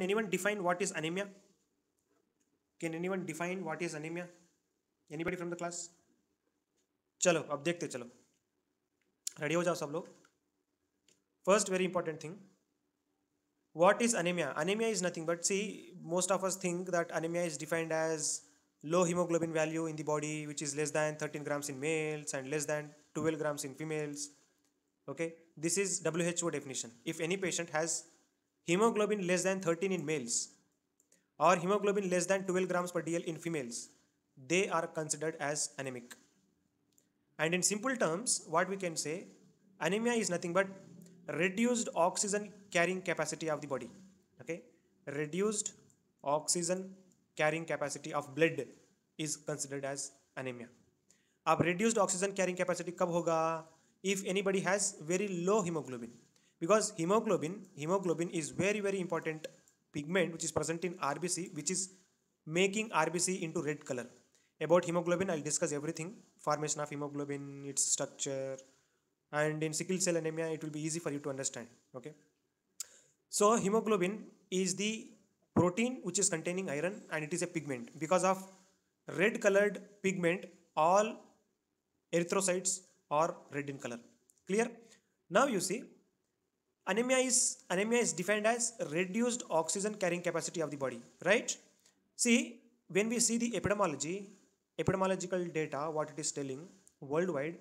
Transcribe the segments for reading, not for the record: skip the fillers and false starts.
anyone define what is anemia? Can anyone define what is anemia? Anybody from the class? चलो अब देखते चलो, ready हो जाओ सब लोग. First very important thing, what is anemia? Anemia is nothing but, see, most of us think that anemia is defined as low hemoglobin value in the body, which is less than 13 grams in males and less than 12 grams in females. Okay, this is WHO definition. If any patient has hemoglobin less than 13 in males or hemoglobin less than 12 grams per dl in females, they are considered as anemic. And in simple terms, what we can say, anemia is nothing but reduced oxygen carrying capacity of the body. Okay, reduced oxygen carrying capacity of blood is considered as anemia. अब reduced oxygen carrying capacity कब होगा? If anybody has very low hemoglobin, because hemoglobin is very important pigment which is present in RBC, which is making RBC into red color. About hemoglobin, I'll discuss everything: formation of hemoglobin, its structure, and in sickle cell anemia, it will be easy for you to understand. Okay, so hemoglobin is the protein which is containing iron, and it is a pigment. Because of red colored pigment, all erythrocytes are red in color. Clear? Now you see, anemia is defined as reduced oxygen carrying capacity of the body, right? See, when we see the epidemiological data, what it is telling, worldwide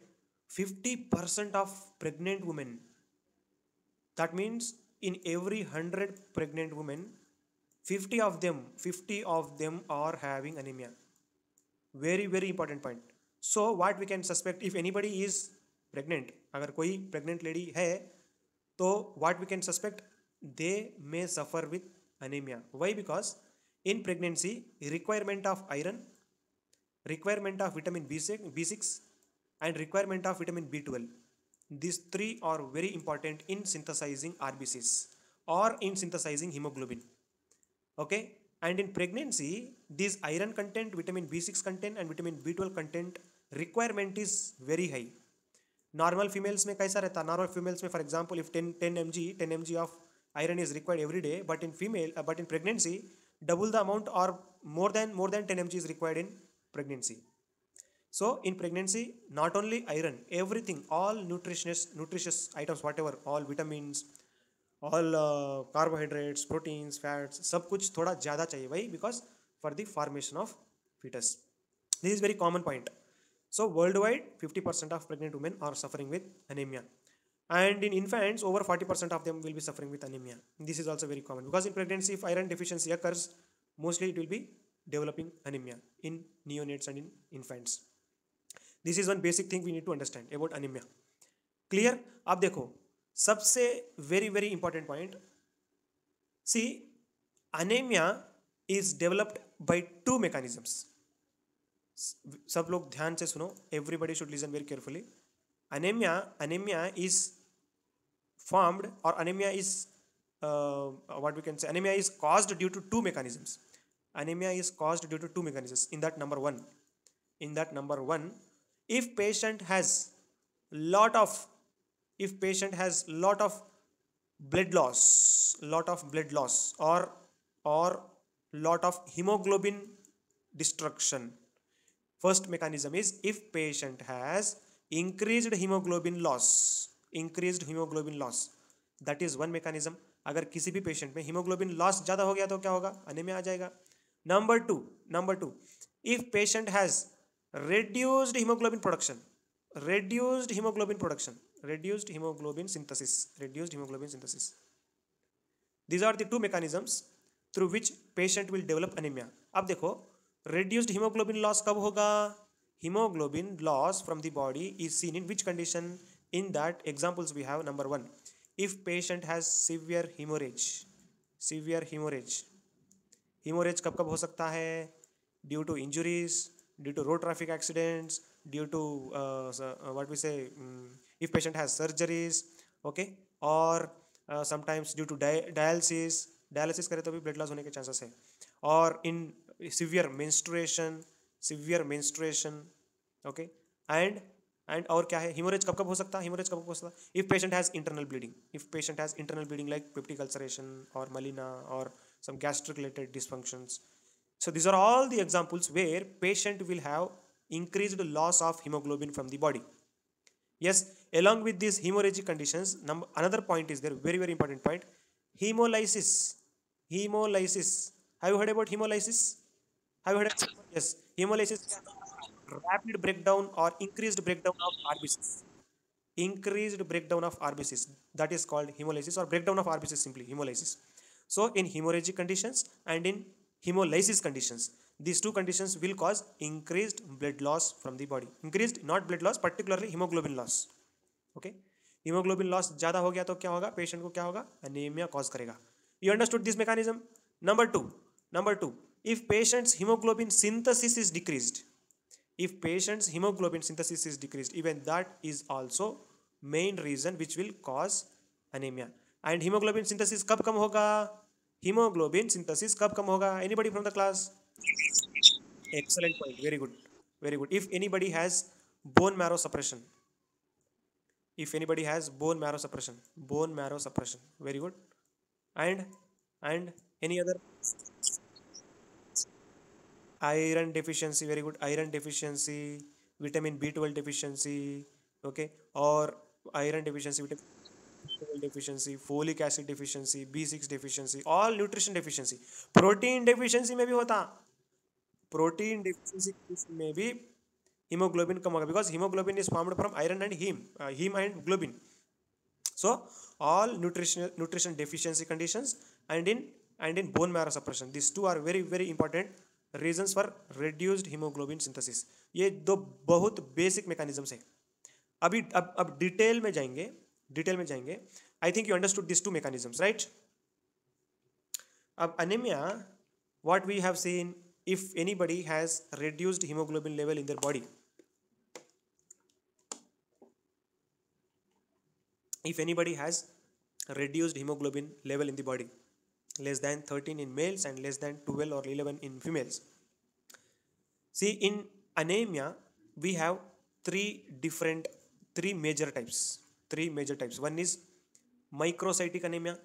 50% of pregnant women, that means in every 100 pregnant women, 50 of them are having anemia. Very important point. So what we can suspect, if anybody is pregnant, अगर कोई pregnant lady है, तो what we can suspect, they may suffer with anemia. Why? Because in pregnancy, requirement of iron, requirement of vitamin B6 and requirement of vitamin B12, these three are very important in synthesizing RBCs or in synthesizing hemoglobin. Okay, and in pregnancy, this iron content, vitamin B6 content and vitamin B12 content requirement is very high. Normal females में कैसा रहता? Normal females में, for example, if 10 mg of iron is required every day, but in pregnancy, double the amount or more than 10 mg is required in pregnancy. So in pregnancy, not only iron, everything, all nutritious items, whatever, all vitamins, all carbohydrates, proteins, fats, सब कुछ थोड़ा ज़्यादा चाहिए. Why? Because for the formation of fetus. This is very common point. So worldwide, 50% of pregnant women are suffering with anemia. And in infants, over 40% of them will be suffering with anemia. This is also very common, because in pregnancy, if iron deficiency occurs, mostly it will be developing anemia in neonates and in infants. This is one basic thing we need to understand about anemia. Clear? अब देखो, सबसे very important point. See, anemia is developed by two mechanisms. सब लोग ध्यान से सुनो. Everybody should listen very carefully. Anemia is formed, or anemia is what we can say, anemia is caused due to two mechanisms. Anemia is caused due to two mechanisms. In that number one, if patient has lot of blood loss, or lot of hemoglobin destruction. First mechanism is if patient has increased hemoglobin loss, that is one mechanism. अगर किसी भी patient में haemoglobin loss ज़्यादा हो गया तो क्या होगा? अनीमिया आ जाएगा. Number two, if patient has reduced hemoglobin synthesis. These are the two mechanisms through which patient will develop anemia. अब देखो, reduced hemoglobin loss कब होगा? Hemoglobin loss from the body is seen in which condition? In that examples we have, number one, if patient has severe hemorrhage. Hemorrhage कब हो सकता है? Due to injuries, due to road traffic accidents, due to what we say, if patient has surgeries, okay, or sometimes due to dialysis करे तो भी blood loss होने के chances है, or in severe menstruation, okay, and और क्या है? Hemorrhage कब हो सकता है? If patient has internal bleeding, like peptic ulceration or melena or some gastric related dysfunctions. So these are all the examples where patient will have increased loss of hemoglobin from the body. Yes, along with these hemorrhagic conditions, another point is there, very very important point, hemolysis. Hemolysis. Have you heard about hemolysis? Have you heard about, yes, hemolysis is rapid breakdown or increased breakdown of RBCs. Increased breakdown of RBCs, that is called hemolysis, or breakdown of RBCs, simply hemolysis. So in hemorrhagic conditions and in hemolysis conditions, these two conditions will cause increased blood loss from the body. Increased, not blood loss, particularly hemoglobin loss. Okay, hemoglobin loss ज़्यादा हो गया तो क्या होगा, patient को क्या होगा, anaemia cause करेगा. You understood this mechanism? Number two, if patient's hemoglobin synthesis is decreased, if patient's hemoglobin synthesis is decreased, even that is also main reason which will cause anemia. And hemoglobin synthesis कब कम होगा? Hemoglobin synthesis कब कम होगा? Anybody from the class? Excellent point. Very good. Very good. If anybody has bone marrow suppression, if anybody has bone marrow suppression, very good. And any other? Iron deficiency, very good. Iron deficiency, vitamin B12 deficiency, okay, or iron deficiency, vitamin B12 deficiency, folic acid deficiency, B6 deficiency, all nutrition deficiency. Protein deficiency में भी होता, protein deficiency में भी hemoglobin कम होगा, because hemoglobin is formed from iron and heme and globin. So all nutrition deficiency conditions and in bone marrow suppression, these two are very very important reasons for reduced hemoglobin synthesis. ये दो बहुत basic mechanisms है. अभी अब detail में जाएंगे. I think you understood this two mechanisms, right? अब anaemia, what we have seen, if anybody has reduced hemoglobin level in their body, if anybody has reduced hemoglobin level in the body, less than 13 in males and less than 12 or 11 in females. See, in anemia we have three major types. One is microcytic anemia.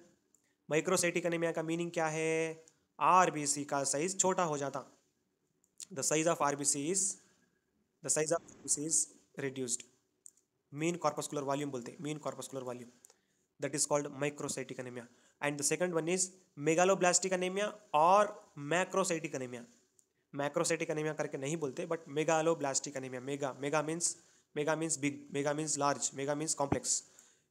Microcytic anemia का meaning क्या है? RBC का size छोटा हो जाता. The size of RBC is reduced. Mean corpuscular volume बोलते, mean corpuscular volume, that is called microcytic anemia. And the second one is megaloblastic anemia or macrocytic anemia. Macrocytic anemia करके नहीं बोलते, but megaloblastic anemia. mega means big, mega means large, mega means complex.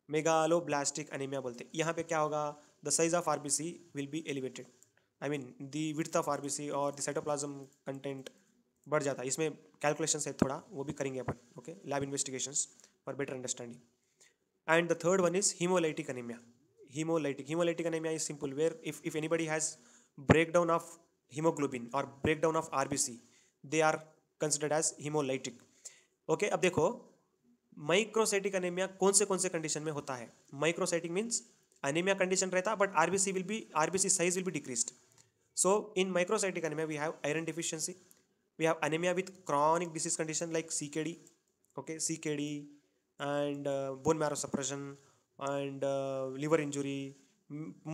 megaloblastic anemia बोलते. यहाँ पे क्या होगा? The size of RBC will be elevated. I mean the width of RBC or the cytoplasm content बढ़ जाता है. इसमें calculation है थोड़ा, वो भी करेंगे अपन, okay, lab investigations for better understanding. And the third one is hemolytic anemia. Hemolytic anemia is simple, where if anybody has breakdown of hemoglobin or breakdown of RBC, they are considered as hemolytic. Okay, अब देखो microcytic anaemia कौन से condition में होता है? Microcytic means anaemia condition रहता, but RBC size will be decreased. So in microcytic anemia we have iron deficiency, we have anemia with chronic disease condition like CKD, okay, CKD and bone marrow suppression and liver injury,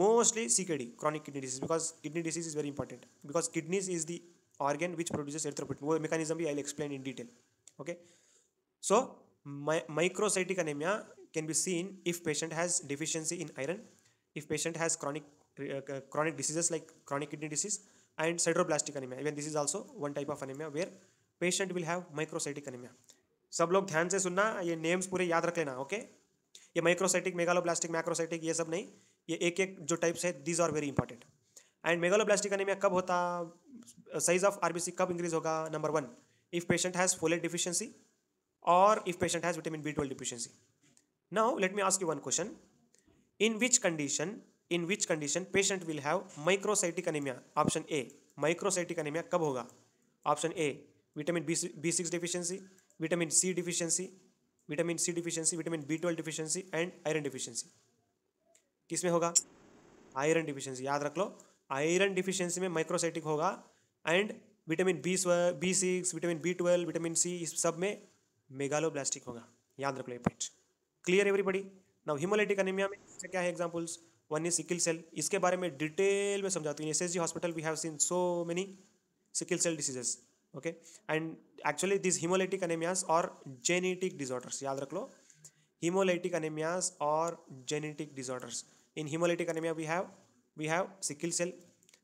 mostly CKD, chronic kidney disease, because kidney disease is very important, because kidneys is the organ which produces erythropoietin. वो mechanism भी I'll explain in detail. Okay, so microcytic anemia can be seen if patient has deficiency in iron, if patient has chronic diseases like chronic kidney disease, and sideroblastic anemia. Even this is also one type of anemia where patient will have microcytic anemia. सब लोग ध्यान से सुनना, ये names पूरे याद रख लेना, ओके? ये माइक्रोसाइटिक, मेगालोब्लास्टिक, मैक्रोसाइटिक, ये सब नहीं, ये एक जो टाइप्स है, these are very important. And megaloblastic anaemia कब होता? साइज ऑफ RBC कब इंक्रीज होगा? Number 1, if patient has folate deficiency और if patient has vitamin B12 deficiency. Now let me ask you one question. In which condition patient will have microcytic anemia? Option A, microcytic anemia कब होगा? Option A, vitamin B6 deficiency, vitamin C deficiency, vitamin B12 deficiency and iron deficiency. किसमें होगा? Iron deficiency. याद रख लो, iron deficiency में microcytic होगा, and vitamin B6, vitamin B12, vitamin C, इस सब में मेगालोब्लास्टिक होगा. याद रख लो ये point. Clear everybody? Now haemolytic anaemia में क्या है examples? One is sickle cell, इसके बारे में डिटेल में समझाता हूँ। In SSG hospital we have seen so many sickle cell diseases, okay, and actually this haemolytic anaemias और जेनेटिक डिसऑर्डर्स, याद रख लो, hemolytic anemias or genetic disorders. In hemolytic anemia we have sickle cell,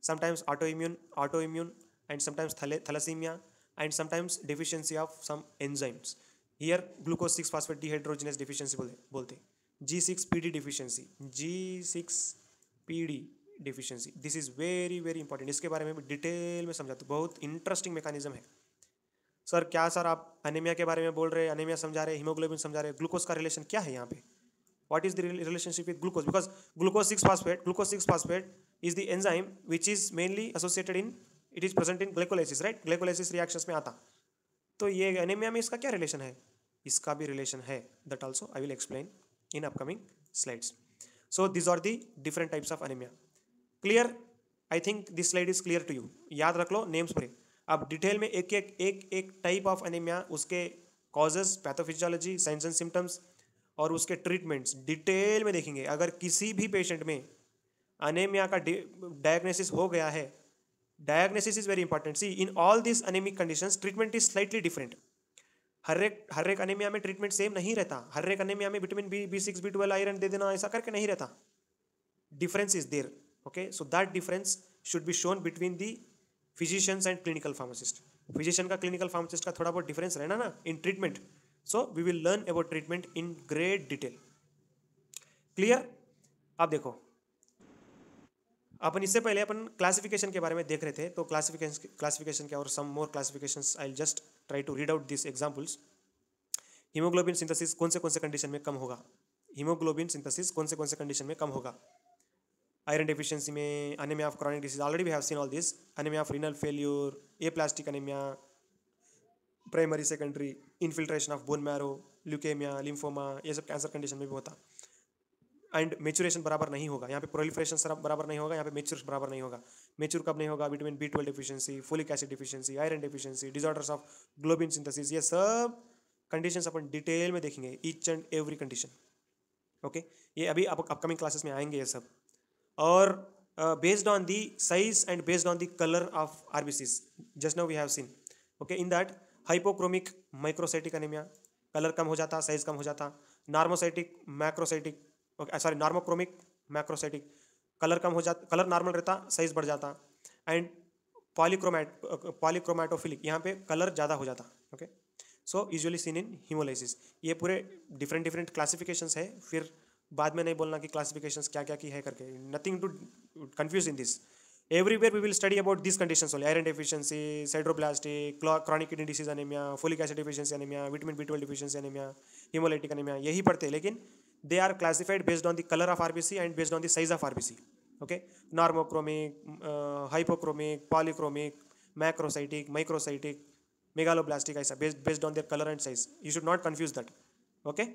sometimes autoimmune and sometimes thalassemia and sometimes deficiency of some enzymes. Here glucose 6 phosphate dehydrogenase deficiency बोलते G6PD deficiency, G6PD deficiency, this is very very important. इसके बारे में detail में समझाते, बहुत interesting mechanism है। Sir क्या sir आप एनीमिया के बारे में बोल रहे हैं, एनीमिया समझा रहे हैं, हीमोग्लोबिन समझा रहे हैं, ग्लूकोज का रिलेशन क्या है यहाँ पे? What is the relationship with glucose? Because glucose 6 phosphate is the enzyme which is mainly associated in, it is present in glycolysis, right? Glycolysis reactions में आता। तो ये एनीमिया में इसका क्या रिलेशन है? इसका भी रिलेशन है, that also I will explain in upcoming slides. So this are the different types of anaemia. Clear? I think this slide is clear to you. याद रख लो नेम्स पूरे. अब डिटेल में एक एक टाइप ऑफ एनीमिया, उसके causes, pathophysiology, science and symptoms और उसके ट्रीटमेंट्स डिटेल में देखेंगे. अगर किसी भी पेशेंट में एनीमिया का डायग्नोसिस हो गया है, diagnosis is very important. See in all this anaemic conditions treatment is slightly different. हर एक एनीमिया में ट्रीटमेंट सेम नहीं रहता. हर एक एनीमिया में विटामिन B6 B12 आयरन दे देना ऐसा करके नहीं रहता. Difference is there. Okay, so that difference should be shown between the physicians and clinical pharmacist. Physician का क्लिनिकल फार्मासिस्ट का थोड़ा बहुत डिफरेंस रहना ना in treatment. So we will learn about treatment in great detail. Clear? आप देखो, अपन इससे पहले अपन क्लासिफिकेशन के बारे में देख रहे थे. तो क्लासिफिकेशन के और some more classifications I will just try to read out this examples. Haemoglobin synthesis कौन से कंडीशन में कम होगा? हीमोग्लोबिन सिंथेसिस कौन से कंडीशन में कम होगा? आयरन डेफिशिएंसी में, anaemia of chronic disease, already we have seen all this. Anaemia of renal failure, aplastic anaemia, primary secondary, infiltration of bone marrow, leukaemia, lymphoma, ये सब कैंसर कंडीशन में भी होता. एंड मेचुरेशन बराबर नहीं होगा यहाँ पे, प्रोलिफरेशन बराबर नहीं होगा यहाँ पे, मेच्योर बराबर नहीं होगा. मेच्योर कब नहीं होगा? Vitamin B12 deficiency, folic acid deficiency, iron deficiency, disorders of globin synthesis, ये सब कंडीशंस अपन डिटेल में देखेंगे, each and every condition. Okay, ये अभी अपकमिंग क्लासेस में आएंगे ये सब. और based on the size and based on the colour of RBCs, just now we have seen. Okay, in that hypochromic microcytic anaemia, colour कम हो जाता, साइज कम हो जाता. Normocytic macrocytic, okay sorry, normochromic macrocytic, colour कम हो जाता, colour normal रहता, साइज बढ़ जाता. एंड पॉलीक्रोमैटोफिलिक, यहाँ पे कलर ज़्यादा हो जाता. Okay, so usually seen in haemolysis. ये पूरे डिफरेंट क्लासिफिकेशंस है. फिर बाद में नहीं बोलना कि क्लासिफिकेशंस क्या क्या की है करके. Nothing to confuse in this. Everywhere we will study about this conditions only. Iron deficiency, sideroblastic, chronic kidney disease anaemia, folic acid deficiency anaemia, vitamin B12 deficiency anaemia, haemolytic anaemia, यही पढ़ते हैं. लेकिन they are classified based on the color of RBC and based on the size of RBC. Okay, normochromic, hypochromic, polychromic, macrocytic, microcytic, megaloblastic, ऐसा based on their color and size. You should not confuse that. Okay,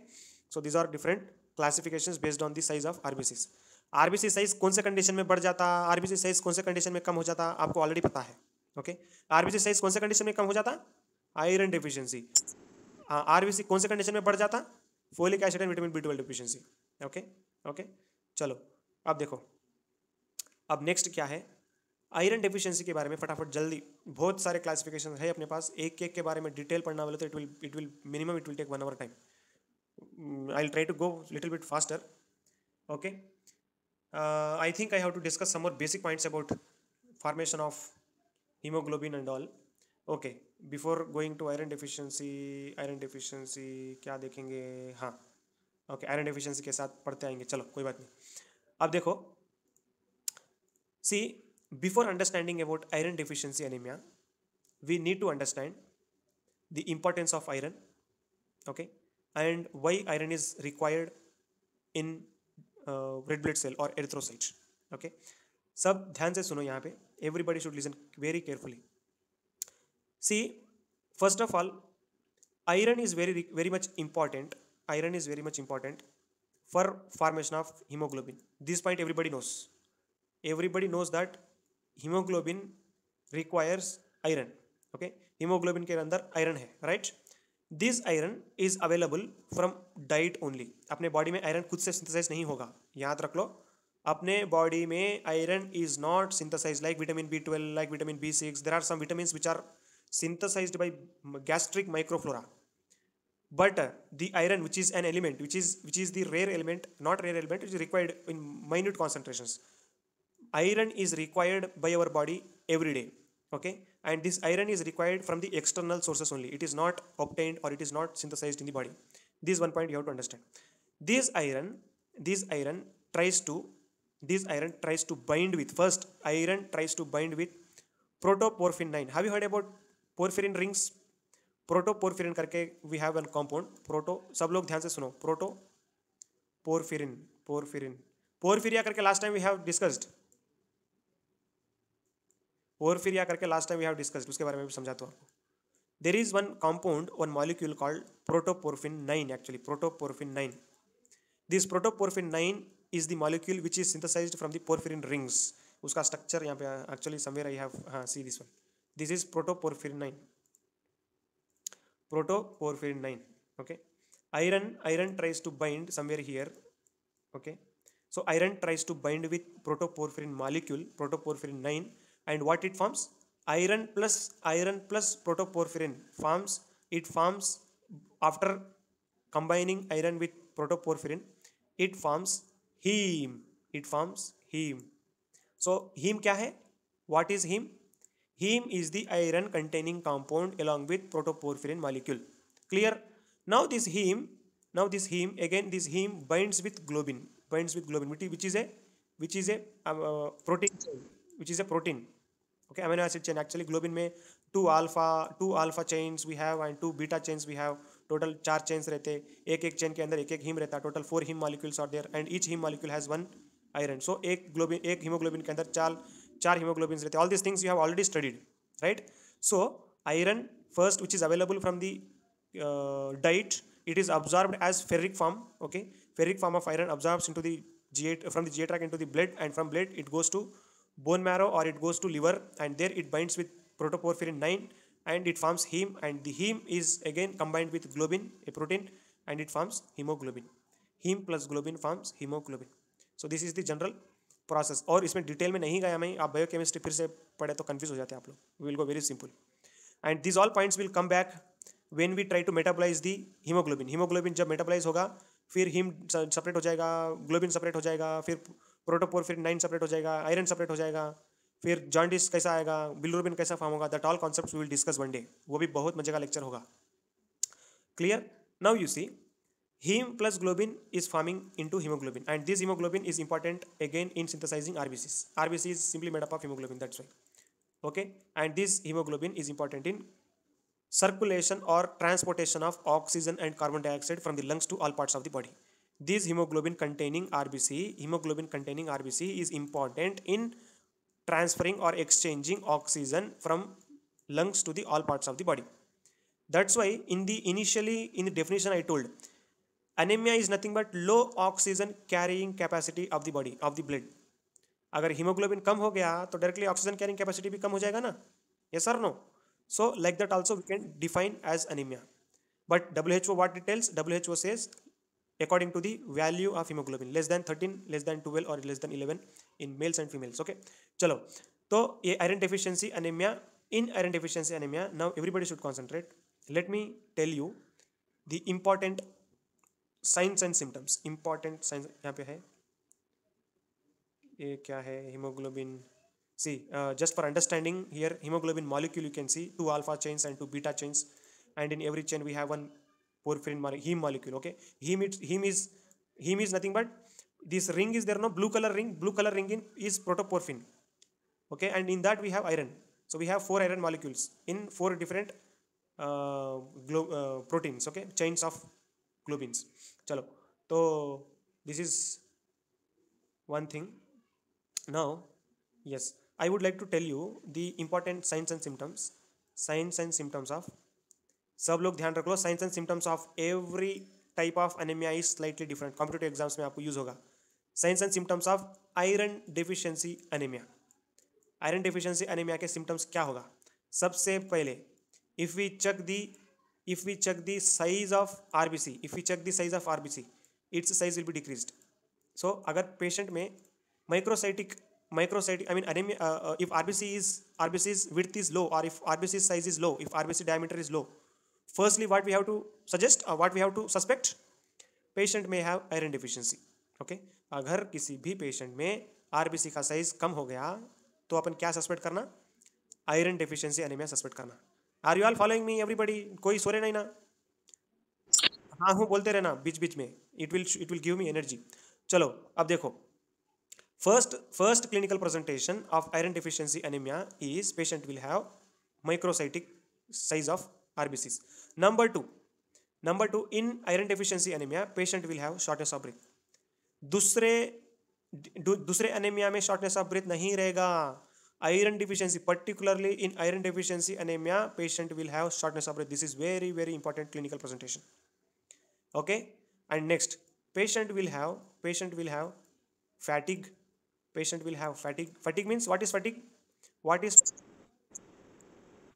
so these are different classifications based on the size of RBCs. RBC size कौन से condition में बढ़ जाता, RBC size कौन से condition में कम हो जाता, आपको ऑलरेडी पता है. ओके, RBC साइज कौन से कंडीशन में कम हो जाता? Iron deficiency. RBC कौन से कंडीशन में बढ़ जाता? Folic acid and vitamin B12 deficiency. Okay, चलो अब देखो, अब नेक्स्ट क्या है? आयरन डेफिशिएंसी के बारे में फटाफट जल्दी, बहुत सारे क्लासिफिकेशन है अपने पास. एक के बारे में डिटेल पढ़ना बोले तो it will minimum it will take 1 hour time. I will try to go little bit faster. Okay, I think I have to discuss some more basic points about formation of haemoglobin and all. Okay, before going to iron deficiency क्या देखेंगे? हाँ, okay, iron deficiency के साथ पढ़ते आएंगे. चलो कोई बात नहीं. अब देखो, see before understanding about iron deficiency anaemia, we need to understand the importance of iron. Okay, and why iron is required in red blood cell और एरिथ्रोसाइट्स. ओके, सब ध्यान से सुनो यहाँ पे. Everybody should listen very carefully. See, first of all, iron is very much important. Iron is very much important for formation of hemoglobin. This point everybody knows. Everybody knows that hemoglobin requires iron. Okay, hemoglobin के अंदर iron है, right? This iron is available from diet only. अपने body में iron खुद से synthesize नहीं होगा, याद रख लो. अपने बॉडी में iron is not synthesised like vitamin B12, like vitamin B6. There are some vitamins which are synthesized by gastric microflora, but the iron, which is an element, which is the rare element, not rare element, which is required in minute concentrations. Iron is required by our body every day, okay, and this iron is required from the external sources only. It is not obtained or it is not synthesized in the body. This one point you have to understand. This iron this iron tries to this iron tries to bind with, first iron tries to bind with protoporphyrin 9. Have you heard about porphyrin rings? Protoporphyrin करके we have one compound proto, सब लोग ध्यान से सुनो, protoporphyrin, porphyria करके last time we have discussed, porphyria करके last time we have discussed, उसके बारे में भी समझाता हूँ आपको. There is one compound, one molecule called protoporphyrin 9, actually protoporphyrin 9. This protoporphyrin 9 is the molecule which is synthesised from the porphyrin rings. उसका structure यहाँ पे एक्चुअली समवेयर आई हैव, हाँ see this one, this is protoporphyrin 9, protoporphyrin 9. Okay, iron tries to bind somewhere here. Okay, so iron tries to bind with protoporphyrin molecule, protoporphyrin 9, and what it forms? Iron plus protoporphyrin forms, it forms, after combining iron with protoporphyrin, it forms heme. So heme क्या है? What is heme? Heme is the iron containing compound along with protoporphyrin molecule. Clear? Now this heme again, this heme binds with globin, which is a protein chain, which is a protein. Okay, amino acid chain. Actually globin में two alpha chains we have and two beta chains we have. Total 4 chains रहते हैं, एक chain के अंदर एक heme रहता है. Total 4 heme molecules are there and each heme molecule has one iron. So एक hemoglobin के अंदर 4 hemoglobins रहते हैं. All these things you have already studied, right? So iron first, which is available from the diet, it is absorbed as ferric form. Okay, ferric form of iron absorbs into the from the GI tract into the blood, and from blood it goes to bone marrow or it goes to liver, and there it binds with protoporphyrin 9 and it forms heme, and the heme is again combined with globin, a protein, and it forms hemoglobin. Heme plus globin forms hemoglobin. So this is the general process. और इसमें detail में नहीं गया मैं, आप biochemistry फिर से पढ़े तो कंफ्यूज हो जाते हैं आप लोग. We will go very simple and this all points will come back when we try to metabolise the haemoglobin जब मेटाबोलाइज होगा फिर हीम सेपरेट हो जाएगा, ग्लोबिन सेपरेट हो जाएगा, फिर प्रोटोपोरफिरिन 9 सेपरेट हो जाएगा, आयरन सेपरेट हो जाएगा, फिर जॉन्डिस कैसा आएगा, बिलिरुबिन कैसा फॉर्म होगा. That all concepts we will discuss one day. वो भी बहुत मजे का लेक्चर होगा. Clear? Now you see, heme plus globin is forming into hemoglobin, and this hemoglobin is important again in synthesizing RBCs. RBC is simply made up of hemoglobin, that's why. Okay, and this hemoglobin is important in circulation or transportation of oxygen and carbon dioxide from the lungs to all parts of the body. This hemoglobin containing RBC is important in transferring or exchanging oxygen from lungs to the all parts of the body. That's why in the definition I told, anemia is nothing but low oxygen carrying capacity of the body, of the blood. अगर haemoglobin कम हो गया तो directly oxygen carrying capacity भी कम हो जाएगा ना. Yes or no? So like that also we can define as anaemia. But WHO what it tells? WHO says according to the value of hemoglobin, less than 13, less than 12 or less than 11 in males and females. Okay, चलो, तो ये iron deficiency anemia. In iron deficiency anemia, now everybody should concentrate. Let me tell you the important signs and symptoms. Important signs यहाँ पे है, ये क्या है? Haemoglobin. See just for understanding here, haemoglobin molecule you can see 2 alpha chains and 2 beta chains, and in every chain we have one porphyrin heme molecule. Okay, heme is nothing but this ring is there, no, blue color ring is protoporphyrin. Okay, and in that we have iron. So we have 4 iron molecules in 4 different proteins. Okay, chains of globins. चलो, तो this is one thing. Now yes, I would like to tell you the important signs and symptoms of, सब लोग ध्यान रख लो, signs and symptoms of every type of anemia is slightly different. Competitive exams में आपको use होगा. Signs and symptoms of iron deficiency anemia. Iron deficiency anaemia के symptoms क्या होगा? सबसे पहले, if we check the size of RBC, its size will be decreased. So अगर patient में microcytic I mean anemia, if RBC's width is low, or if RBC size is low, if RBC diameter is low, firstly what we have to suggest, what we have to suspect, patient may have iron deficiency. Okay, अगर किसी भी patient में RBC का size कम हो गया तो अपन क्या सस्पेक्ट करना, आयरन डेफिशिएंसी एनीमिया सस्पेक्ट करना. Are you all following me everybody, कोई सो रहे नहीं ना? हाँ हूँ बोलते रहना बीच बीच में, it will give me energy. चलो अब देखो, first clinical presentation of iron deficiency anemia is patient will have microcytic size of RBCs. Number two, in iron deficiency anemia patient will have shortness of breath. दूसरे anaemia में shortness of breath नहीं रहेगा. Iron deficiency, particularly in iron deficiency anemia, patient will have shortness of breath. This is very very important clinical presentation. Okay, and next, patient will have fatigue. Patient will have fatigue. Fatigue means, what is fatigue? What is,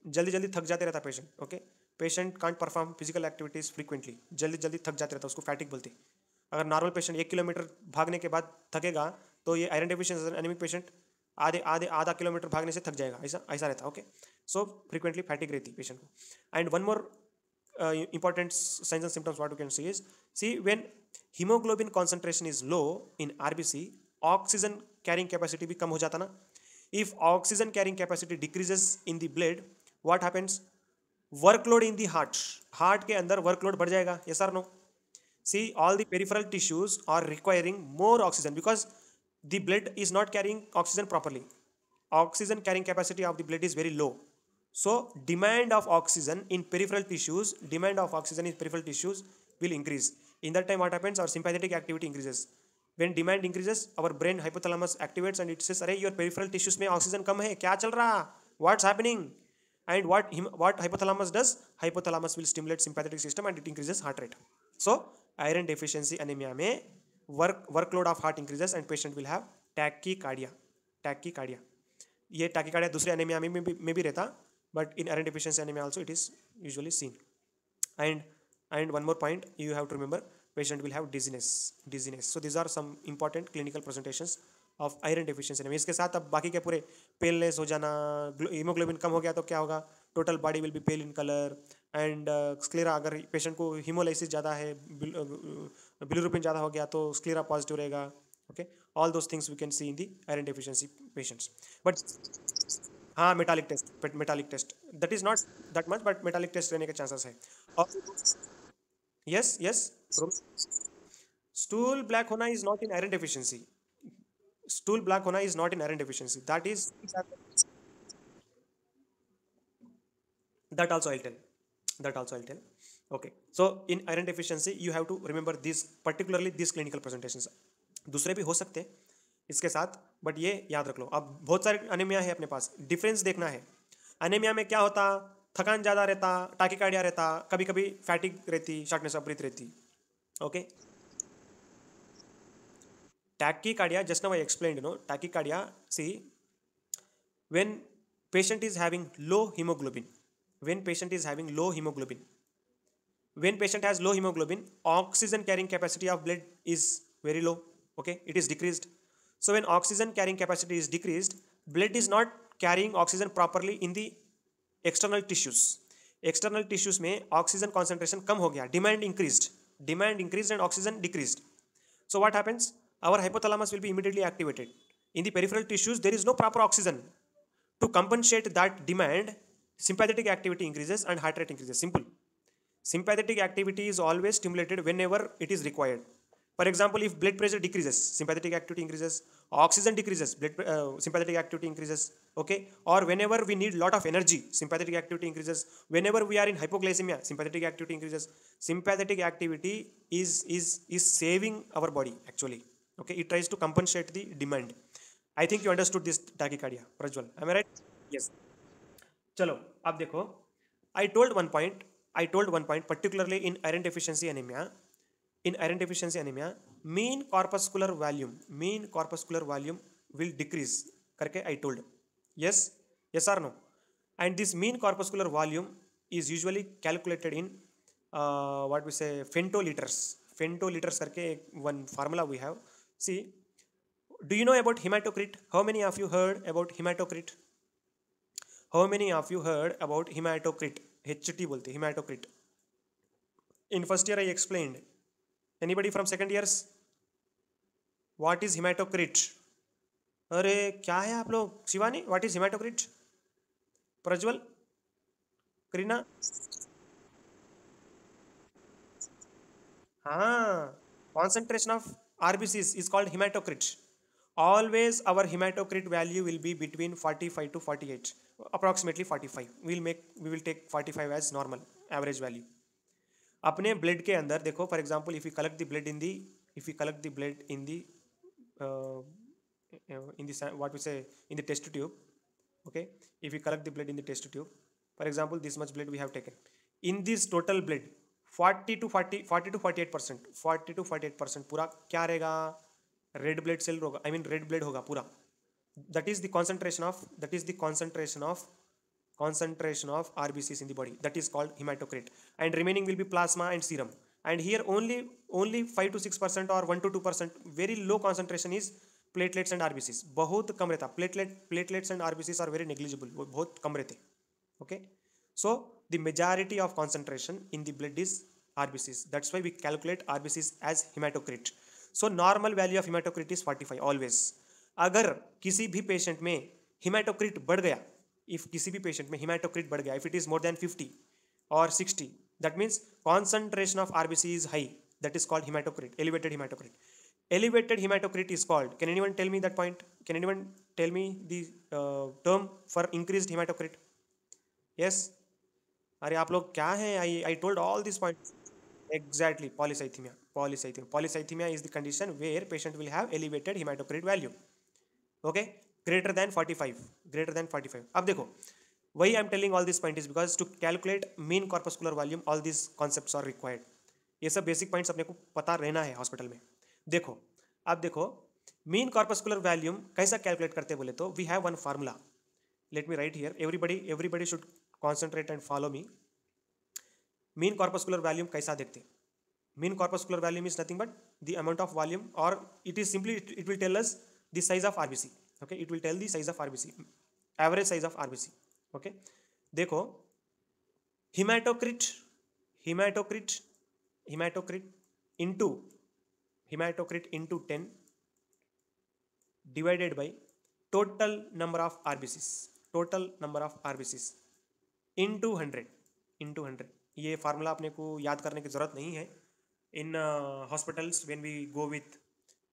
जल्दी जल्दी थक जाते रहता patient. Okay, patient can't perform physical activities frequently, जल्दी जल्दी थक जाते रहता, उसको फैटिक बोलते. अगर नॉर्मल पेशेंट 1 किलोमीटर भागने के बाद थकेगा तो ये आयरन डेफिशिएंसी एनीमिक पेशेंट आधा किलोमीटर भागने से थक जाएगा, ऐसा ऐसा रहता. ओके, सो फ्रीक्वेंटली फैटिक रहती पेशेंट को. And one more important signs and symptoms what you can see is, see, when hemoglobin concentration is low in RBC, oxygen carrying capacity भी कम हो जाता ना. If oxygen carrying capacity decreases in the blood, what happens? Workload in the heart के अंदर workload बढ़ जाएगा. Yes or no? See, all the peripheral tissues are requiring more oxygen because the blood is not carrying oxygen properly. Oxygen carrying capacity of the blood is very low. So demand of oxygen in peripheral tissues will increase. In that time what happens? Our sympathetic activity increases. When demand increases, our brain hypothalamus activates and it says, अरे your peripheral tissues में oxygen कम है, क्या चल रहा, what's happening? And what hypothalamus does? Hypothalamus will stimulate sympathetic system and it increases heart rate. So iron deficiency anemia में workload of heart increases and patient will have tachycardia. ये tachycardia दूसरे anemia में भी रहता, but in iron deficiency anemia also it is usually seen. And one more point you have to remember, patient will have dizziness. So these are some important clinical presentations of iron deficiency anemia. इसके साथ अब बाकी के पूरे paleness हो जाना, haemoglobin कम हो गया तो क्या होगा, total body will be pale in colour. And sclera, अगर पेशेंट को हीमोलाइसिस ज़्यादा है, बिलिरुबिन ज़्यादा हो गया तो स्क्लेरा पॉजिटिव रहेगा. Okay, all those things we can see in the iron deficiency patients. But हाँ, metallic taste that is not that much, but metallic taste रहने के चांसेस है. यस, स्टूल ब्लैक होना is not in iron deficiency. That is, that also I'll tell. Okay, so in iron deficiency you have to remember this, particularly these clinical presentations. दूसरे भी हो सकते हैं इसके साथ, बट ये याद रख लो. अब बहुत सारे अनेमिया है अपने पास, डिफरेंस देखना है. अनेमिया में क्या होता, थकान ज़्यादा रहता, टाकीकार्डिया रहता, कभी कभी फैटिक रहती, शॉर्टनेस ऑफ ब्रीथ रहती. Okay, tachycardia, just now I explained, tachycardia, see, when patient is having low hemoglobin, when patient has low hemoglobin, oxygen carrying capacity of blood is very low. Okay, it is decreased. So when oxygen carrying capacity is decreased, blood is not carrying oxygen properly in the external tissues में oxygen concentration कम हो गया, demand increased and oxygen decreased. So what happens? Our hypothalamus will be immediately activated. In the peripheral tissues there is no proper oxygen. To compensate that demand, sympathetic activity increases and heart rate increases. Simple. Sympathetic activity is always stimulated whenever it is required. For example, if blood pressure decreases, sympathetic activity increases. Oxygen decreases, sympathetic activity increases. Okay, or whenever we need lot of energy, sympathetic activity increases. Whenever we are in hypoglycemia, sympathetic activity increases. Sympathetic activity is saving our body actually. Okay, it tries to compensate the demand. I think you understood this tachycardia, Prajwal. Am I right? Yes. चलो अब देखो, I told one point, particularly in iron deficiency anemia. In iron deficiency anemia, mean corpuscular volume will decrease करके I told. Yes or no? And this mean corpuscular volume is usually calculated in what we say femtoliters. Femtoliters करके one formula we have. See, Do you know about hematocrit? How many of you heard about hematocrit? How many of you heard about hematocrit? HT बोलते hematocrit. In first year I explained. Anybody from second years? What is hematocrit? अरे क्या है आप लोग? Shivani, what is hematocrit? Prajwal, Kareena, हाँ, concentration of RBCs is called hematocrit. Always our hematocrit value will be between 45 to 48, approximately 45. We will take 45 as normal average value. अपने blood के अंदर देखो, for example if you collect the blood in the if you collect the blood in the in the what we say in the test tube, okay, if we collect the blood in the test tube, for example this much blood we have taken, in this total blood 40 to 48%, 40 to 48% पूरा क्या रहेगा, red blood cell होगा, I mean red blood होगा पूरा. that is the concentration of that is the concentration of RBCs in the body, that is called hematocrit, and remaining will be plasma and serum. And here only 5 to 6% or 1 to 2%, very low concentration is platelets and RBCs. बहुत कम रहता, platelets and RBCs are very negligible, वो बहुत कम रहते. Okay, so the majority of concentration in the blood is RBCs. That's why we calculate RBCs as hematocrit. So normal value of hematocrit is 45 always. अगर किसी भी patient में hematocrit बढ़ गया, if किसी भी पेशेंट में hematocrit बढ़ गया, if it is more than 50 or 60, that means concentration of RBC is high, that is called hematocrit, elevated hematocrit. Elevated hematocrit is called, can anyone tell me that point? Can anyone tell me the term for increased hematocrit? Yes, अरे आप लोग क्या हैं, I told all these points. Exactly, polycythemia is the condition where patient will have elevated hematocrit value, okay, greater than 45. अब देखो, वही I am telling all this point is because to calculate mean corpuscular volume all this concepts are required. ये सब basic points अपने को पता रहना है हॉस्पिटल में. देखो, अब देखो मीन कॉर्पस्कुलर वॉल्यूम कैसा कैलकुलेट करते बोले तो we have one formula. Let me write here, everybody should concentrate and follow me. Mean corpuscular volume कैसा देखते? Mean corpuscular volume is nothing but the amount of volume, और it is simply it will tell us the size of RBC. Okay, it will tell the size of RBC, average size of RBC. Okay, देखो hematocrit into 10 divided by total number of RBCs into 100. ये formula अपने को याद करने की ज़रूरत नहीं है. In hospitals when we go with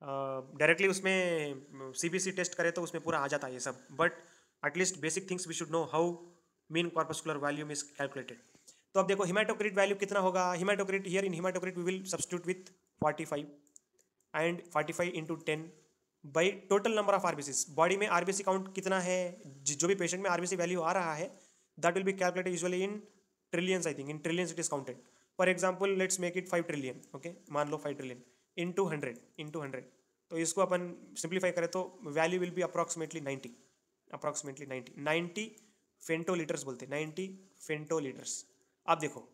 directly उसमें CBC टेस्ट करें तो उसमें पूरा आ जाता है ये सब, but at least basic things we should know how mean corpuscular volume is calculated. तो अब देखो हेमाटोक्रिट वैल्यू कितना होगा. Haematocrit here in haematocrit we will substitute with 45 and 45 into 10 by total number of RBCs. Body में RBC count कितना है, जो भी पेशेंट में आरबीसी वैल्यू आ रहा है, that will be calculated usually in trillions. I think in trillions it is counted. For example let's make it 5 trillion. Okay, मान लो 5 trillion into 100. तो इसको अपन सिंप्लीफाई करें तो value will be approximately 90 femtolitres बोलते हैं, 90 femtolitres. आप देखो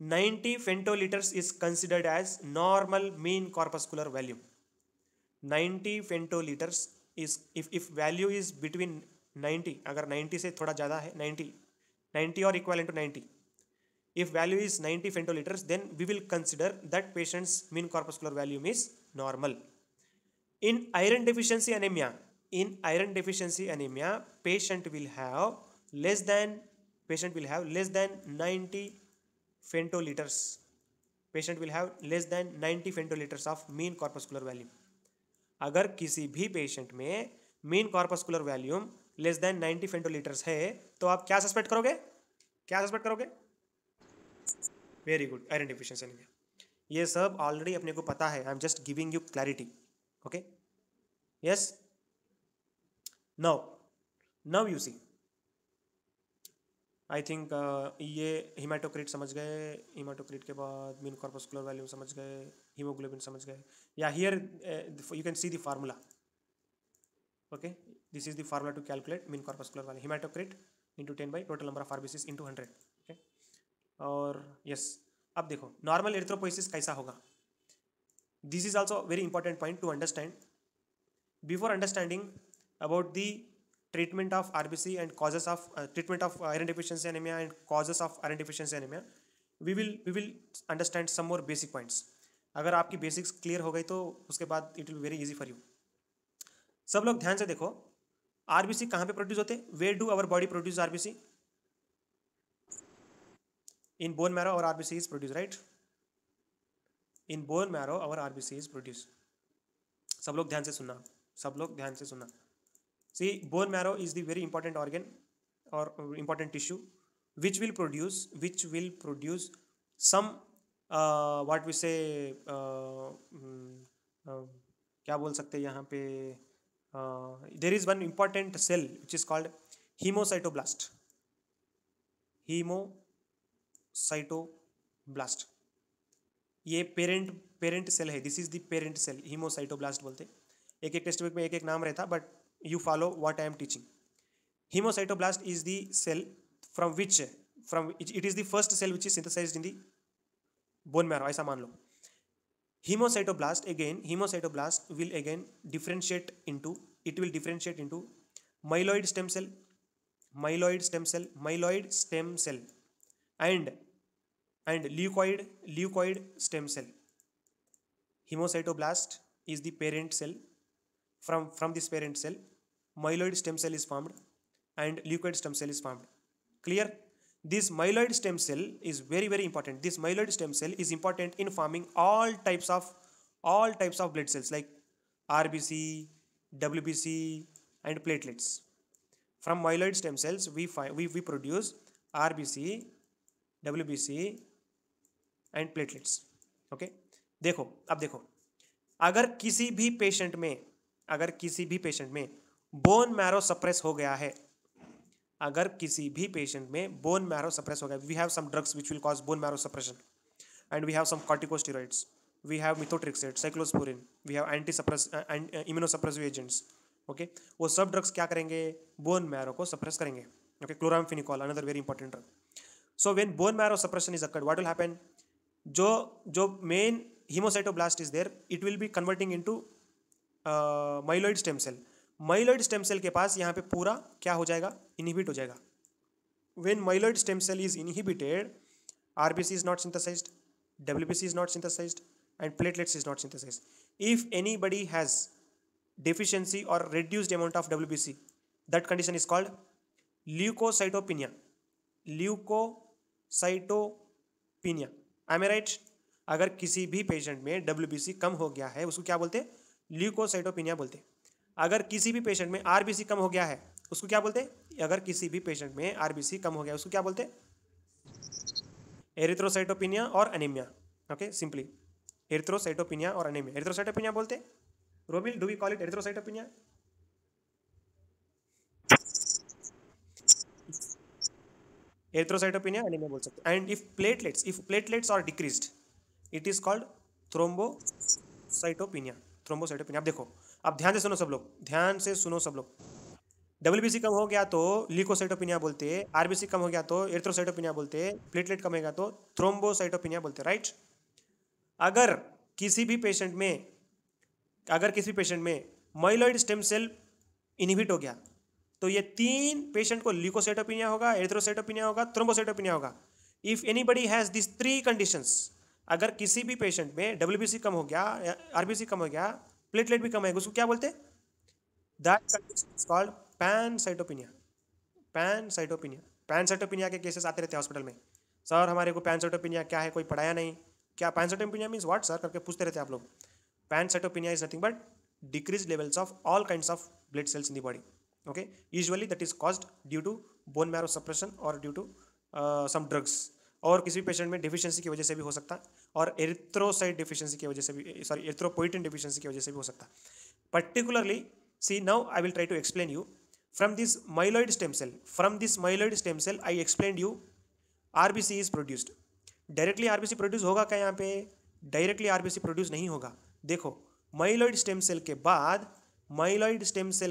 90 femtolitres is considered as normal mean corpuscular volume. 90 femtolitres is if value is between 90, अगर 90 से थोड़ा ज़्यादा है, 90 और equal to 90, if value is 90 femtoliters, then we will consider that patient's mean corpuscular volume is normal. In iron deficiency anemia, patient will have less than 90 femtoliters. Patient will have less than 90 femtoliters of mean corpuscular volume. अगर किसी भी patient में mean corpuscular volume less than 90 femtolitres है तो आप क्या suspect करोगे? Very good, iron deficiency anaemia. ये सब ऑलरेडी अपने को पता है. I am just giving you clarity. Okay, yes. Now you see, I think ये हिमाटोक्रिट समझ गए. हिमाटोक्रिट के बाद मीन कॉर्पस्कुलर वैल्यूम समझ गए, हीमोग्लोबिन समझ गए. या here you can see the formula. Okay, this is the formula to calculate mean corpuscular volume. Haematocrit into 10 by total number of RBCs into 100. Okay, और यस, अब देखो नॉर्मल एरिथ्रोपोइसिस कैसा होगा. This is also very important point to understand. Before understanding about the treatment of RBC and causes of treatment of iron deficiency anemia and causes of iron deficiency anemia, we will understand some more basic points. अगर आपकी basics clear हो गई तो उसके बाद it will very easy for you. सब लोग ध्यान से देखो, आरबीसी कहाँ पे प्रोड्यूस होते हैं? Where do our body produce RBC? In bone marrow और RBC is produce, right? In bone marrow और आरबीसी इज प्रोड्यूस. सब लोग ध्यान से सुनना, सब लोग ध्यान से सुनना. See, bone marrow is the very important organ or important tissue which will produce some what we say क्या बोल सकते हैं यहाँ पे, there is one important cell which is called hemocytoblast. hemocytoblast ये पेरेंट सेल है. This is the parent cell, haemocytoblast बोलते. एक एक टेक्स्ट बुक में एक एक नाम रहता, but you follow what I am teaching. Hemocytoblast is the cell from it is the first cell which is synthesized in the bone marrow, ऐसा मान लो. Hemocytoblast will again differentiate into myeloid stem cell and leukoid stem cell. Hemocytoblast is the parent cell. From this parent cell, myeloid stem cell is formed and leukoid stem cell is formed. Clear? This myeloid stem cell is very very important. This myeloid stem cell is important in forming all types of blood cells like RBC, WBC and platelets. From myeloid stem cells we produce RBC, WBC and platelets. Okay? देखो, अब देखो, अगर किसी भी patient में bone marrow suppress हो गया है, we have some drugs which will cause bone marrow suppression and we have some corticosteroids, we have methotrexate, cyclosporin, we have immunosuppressive agents. Okay, वो सब ड्रग्स क्या करेंगे? बोन मैरो को suppress करेंगे. Okay, chloramphenicol another very important drug. So when bone marrow suppression is occurred, what will happen? जो main hemocytoblast is there, it will be converting into myeloid stem cell. Myeloid stem cell के पास यहाँ पे पूरा क्या हो जाएगा? Inhibit हो जाएगा. When myeloid stem cell is inhibited, RBC is not synthesised, WBC is not synthesised and platelets is not synthesised. If anybody has deficiency or reduced amount of WBC, that condition is called leukocytopenia. Am I right? अगर किसी भी patient में WBC कम हो गया है उसको क्या बोलते हैं? ल्यूकोसाइटोपिनिया बोलते हैं. अगर किसी भी पेशेंट में RBC कम हो गया है उसको क्या बोलते हैं? अगर किसी भी पेशेंट में RBC कम हो गया है उसको क्या बोलते हैं? एरिथ्रोसाइटोपिनिया और एनीमिया. ओके, सिंपली एरिथ्रोसाइटोपिनिया और एनीमिया. एरिथ्रोसाइटोपिनिया बोलते हैं. रोबिल, do we call it erythrocytopenia? Erythrocytopenia, anaemia बोल सकते हैं. And if platelets are decreased, it is called thrombocytopenia. अब देखो, अब ध्यान से सुनो सब लोग. WBC कम हो गया तो ल्यूकोसाइटोपिनिया बोलते हैं, RBC कम हो गया तो एरिथ्रोसाइटोपिनिया बोलते हैं, प्लेटलेट कम हो गया तो थ्रोम्बोसाइटोपिनिया बोलते हैं, राइट? अगर किसी भी पेशेंट में माइलॉइड स्टेम सेल इनहिबिट हो गया तो ये तीन पेशेंट को ल्यूकोसाइटोपिनिया होगा, एरिथ्रोसाइटोपिनिया होगा, थ्रोम्बोसाइटोपिनिया होगा. If anybody has this three conditions, अगर किसी भी पेशेंट में WBC कम हो गया, RBC कम हो गया, प्लेटलेट भी कम है, उसको क्या बोलते हैं? That condition is called pancytopenia. Pancytopenia के केसेस आते रहते हैं हॉस्पिटल में. सर हमारे को पैनसाइटोपिनिया क्या है, कोई पढ़ाया नहीं क्या? पैनसाइटोपिनिया मीन्स व्हाट सर करके पूछते रहते हैं आप लोग. Pancytopenia is nothing but decreased levels of all kinds of blood cells in the body. Okay, usually that is caused due to bone marrow suppression or due to some drugs. और किसी भी patient में deficiency की वजह से भी हो सकता है, और एरिथ्रोसाइट डिफिशियंसी की वजह से भी, एरिथ्रोपोइटिन डिफिशियंसी की वजह से भी हो सकता है. Particularly, see now I will try to explain you from this myeloid stem cell. I explain you RBC is produced. Directly RBC produce होगा क्या यहाँ पे? डायरेक्टली RBC प्रोड्यूस नहीं होगा. देखो, माइलॉइड स्टेम सेल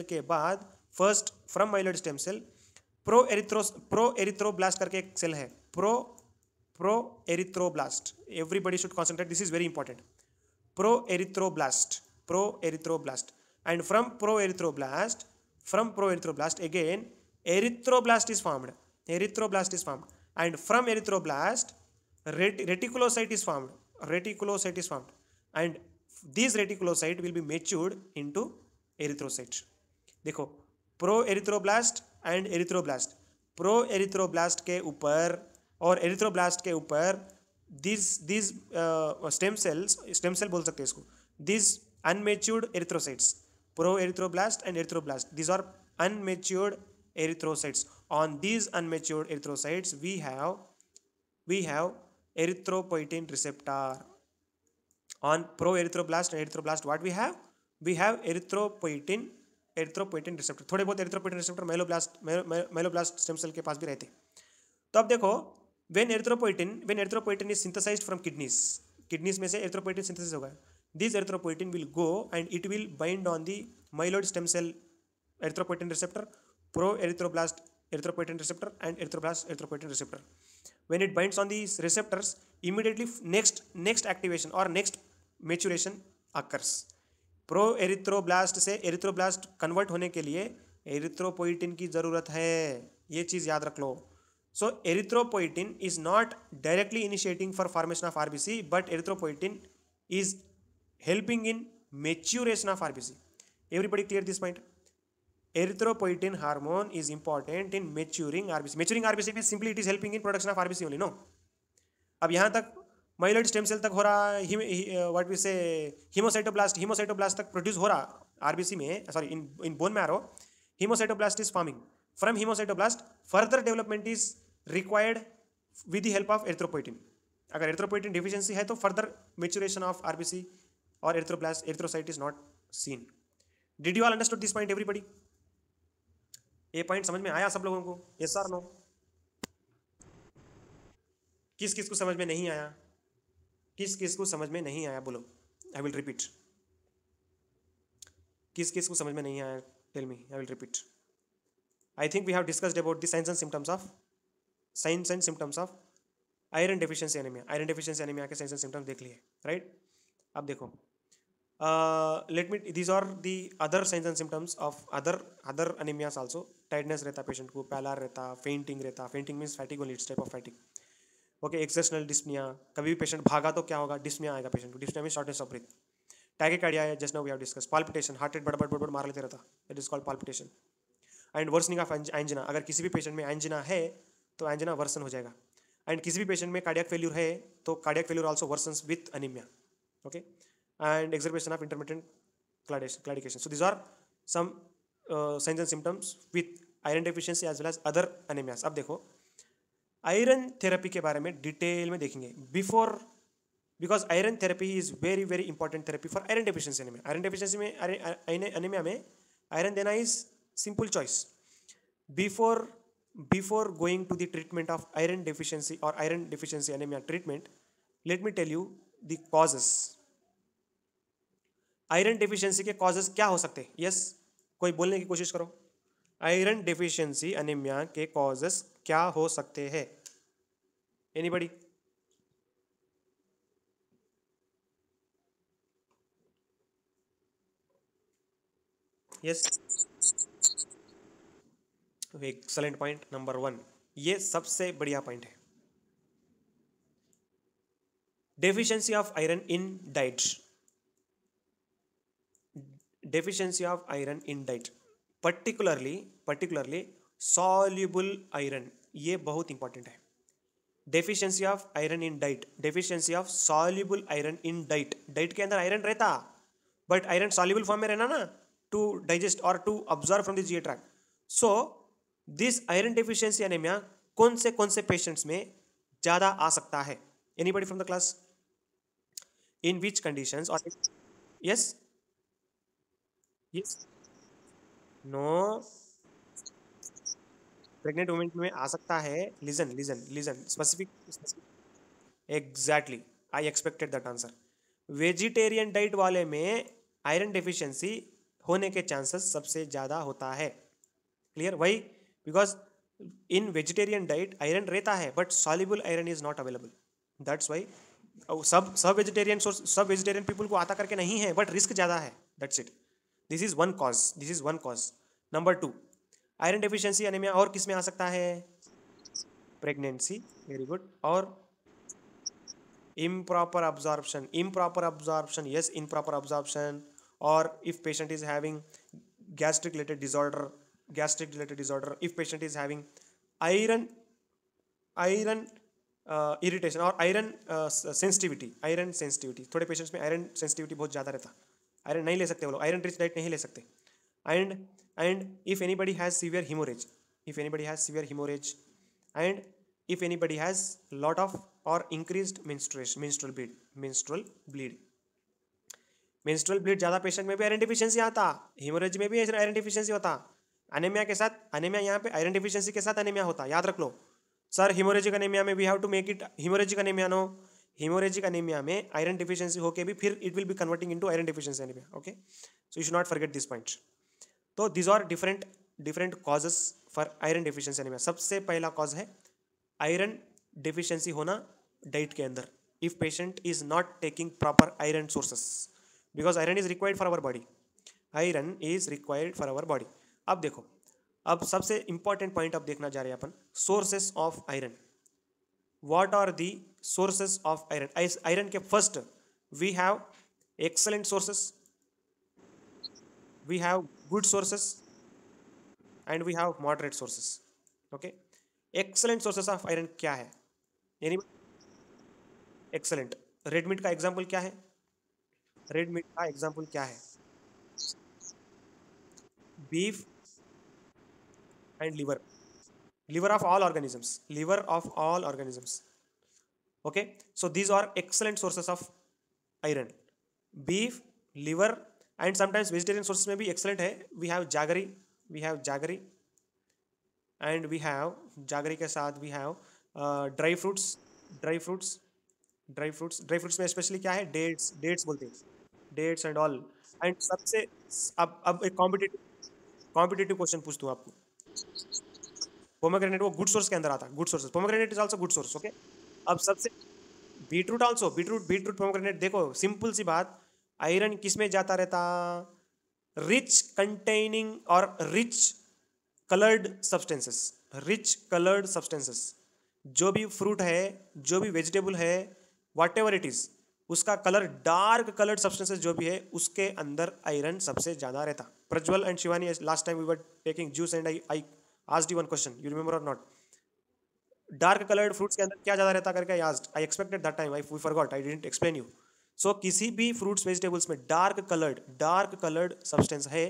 के बाद first from myeloid stem cell proerythroblast करके एक सेल है. Proerythroblast, everybody should concentrate, this is very important. Proerythroblast and from proerythroblast again erythroblast is formed, and from erythroblast reticulocyte is formed, and these reticulocyte will be matured into erythrocyte. देखो pro erythroblast and erythroblast, pro erythroblast के ऊपर और erythroblast के ऊपर this stem cell बोल सकते हैं इसको, this unmatured erythrocytes, pro erythroblast and erythroblast, this are unmatured erythrocytes. On these unmatured erythrocytes we have erythropoietin receptor. On proerythroblast and erythroblast what we have erythropoietin receptor. थोड़े बहुत erythropoietin receptor मेलोब्लास्ट stem cell के पास भी रहते. तो अब देखो when erythropoietin is synthesized from kidneys में से erythropoietin synthesis होगा, this erythropoietin will go and it will bind on the myeloid stem cell erythropoietin receptor, pro-erythroblast erythropoietin receptor and erythroblast erythropoietin receptor. When it binds on these receptors, immediately next activation or next maturation occurs. pro-erythroblast से erythroblast convert होने के लिए erythropoietin की ज़रूरत है, ये चीज़ याद रख लो. So erythropoietin is not directly initiating for formation of RBC, but erythropoietin is helping in maturation of RBC. Everybody clear this point? Erythropoietin hormone is important in maturing RBC. Maturing RBC means simply it is helping in production of RBC only, no? अब यहाँ तक myeloid stem cell तक हो रहा, what we से हीमोसाइटोब्लास्ट तक produce हो रहा आरबीसी में, sorry in bone marrow. Haemocytoblast is forming. From haemocytoblast further development is required with the help of erythropoietin. अगर एरिथ्रोपोइटिन डिफिशियंसी है तो फर्दर मेचुरेशन ऑफ आरबीसी और erythrocyte is not seen. Did you all understood this point everybody? ये point समझ में आया सब लोगों को? Yes or no? किस किस को समझ में नहीं आया? किस किस को समझ में नहीं आया बोलो. I will repeat. किस किस को समझ में नहीं आया? Tell me, I will repeat. I think we have discussed about the signs and symptoms of iron deficiency anaemia. Iron deficiency anaemia के साइंस एंड सिम्टम्स देख लिए, राइट? अब देखो, let me, these are the other signs and symptoms of other anemias also. Tiredness रहता patient को, pallor रहता, fainting रहता. Fainting means fatigue only, it's type of fatigue. Okay, exertional dyspnoea. कभी भी पेशेंट भागा तो क्या होगा? डिस्पनिया आएगा पेशेंट को. Dyspnoea means shortness of breath. Tachycardia है, just now we have discuss. Palpitation, heart rate बड़बड़ मार लेते रहता, it is called palpitation. And worsening of angina. अगर किसी भी पेशेंट में एंजिना है तो एंजिना वर्सन हो जाएगा. एंड किसी भी पेशेंट में कार्डियक फेल्यूर है तो cardiac failure also versions with anaemia. Okay, and exacerbation of intermittent claudication. So these are some signs and symptoms with iron deficiency as well as other anemias. अब देखो iron therapy के बारे में detail में देखेंगे because iron therapy is very very important therapy for iron deficiency anaemia. Iron deficiency में anaemia में iron देना is simple choice. Before going to the treatment of iron deficiency और iron deficiency anaemia treatment, let me tell you the causes. Iron deficiency के causes क्या हो सकते हैं? Yes, कोई बोलने की कोशिश करो. आयरन डेफिशिएंसी एनीमिया के कॉजेस क्या हो सकते हैं? Anybody? Yes, excellent point number 1. ये सबसे बढ़िया पॉइंट है. Deficiency of iron in diet. Deficiency of iron in diet, particularly soluble iron, ये बहुत इंपॉर्टेंट है. Deficiency of iron in diet, deficiency of soluble iron in diet. Diet के अंदर iron रहता बट आयरन सॉल्युबल फॉर्म में रहना ना, to digest or to absorb from the GI tract. So this iron deficiency anaemia कौन से patients में ज़्यादा आ सकता है? Anybody from the class? In which conditions? और यस, नो, प्रेग्नेंट वुमेन में आ सकता है. Listen specific. Exactly, I expected that answer. Vegetarian diet वाले में आयरन डेफिशिएंसी होने के चांसेस सबसे ज़्यादा होता है. क्लियर? वही because in vegetarian diet iron रहता है but soluble iron is not available. That's why सब वेजिटेरियन पीपल को आता करके नहीं है बट रिस्क ज़्यादा है. That's it. This is one cause, this is one cause. Number 2, iron deficiency anaemia और किस में आ सकता है? Pregnancy, very good. और improper absorption, improper absorption, yes, improper absorption, or if patient is having gastric related disorder, gastric related disorder, if patient is having iron, iron irritation और iron sensitivity, iron sensitivity, थोड़े patients में iron sensitivity बहुत ज़्यादा रहता, iron नहीं ले सकते वो लोग, आयरन रिच डाइट नहीं ले सकते। And if anybody has severe haemorrhage, if anybody has severe haemorrhage, and if anybody has lot of or increased menstruation, menstrual bleed ज़्यादा पेशेंट में भी आयरन डिफिशियंसी आता, हिमोरेज में भी आयरन डिफिशियंसी होता, अनेमिया के साथ, अनेमिया यहाँ पे आयरन डिफिशियंसी के साथ अनेमिया होता, याद रख लो। सर हिमोरेजिक अनेमिया में we have to make it haemorrhagic anaemia, no, haemorrhagic anaemia में आयरन डिफिशियंसी होके भी फिर it will be converting into iron deficiency anaemia, okay, so you should not forget this point. तो this are different causes for iron deficiency anaemia. सबसे पहला cause है iron deficiency होना diet के अंदर, if patient is not taking proper iron sources, because iron is required for our body, iron is required for our body. अब देखो, अब सबसे इंपॉर्टेंट पॉइंट अब देखना जा रहे हैं अपन, sources of iron. What are the sources of iron? Iron के first we have excellent sources, we have good sources, and we have moderate sources, okay. Excellent sources of iron क्या है? यानी एक्सलेंट, रेड मीट का example क्या है? Red meat का example क्या है? Beef and liver, liver of all organisms, liver of all organisms, okay, so these are excellent sources of iron, beef, liver, and sometimes vegetarian sources में भी excellent है, we have jaggery, we have jaggery, and we have jaggery के साथ we have dry fruits, dry fruits, dry fruits, dry fruits में specially क्या है? Dates, dates बोलते हैं, डेट्स एंड ऑल। एंड सबसे अब एक कॉम्पिटिटिव क्वेश्चन पूछता हूँ आपको, पोमेग्रेनेट वो गुड सोर्स के अंदर आता है, good source, pomegranate is also good source, okay. अब सबसे बीटरूट आल्सो, बीटरूट पोमेग्रेनेट, देखो सिंपल सी बात, आयरन किस में जाता रहता? रिच कंटेनिंग और rich coloured substances, rich coloured substances, जो भी फ्रूट है, जो भी वेजिटेबल है, वॉट एवर इट इज, उसका कलर डार्क कलर्ड सब्सटेंसेस जो भी है उसके अंदर आयरन सबसे ज्यादा रहता। Prajwal and Shivani, last time we were taking juice and I asked you one question, you remember or not? Dark coloured fruits के अंदर क्या ज़्यादा रहता करके आई asked, I expected that time, we forgot, I didn't explain you. So किसी भी fruits vegetables में dark coloured substance है,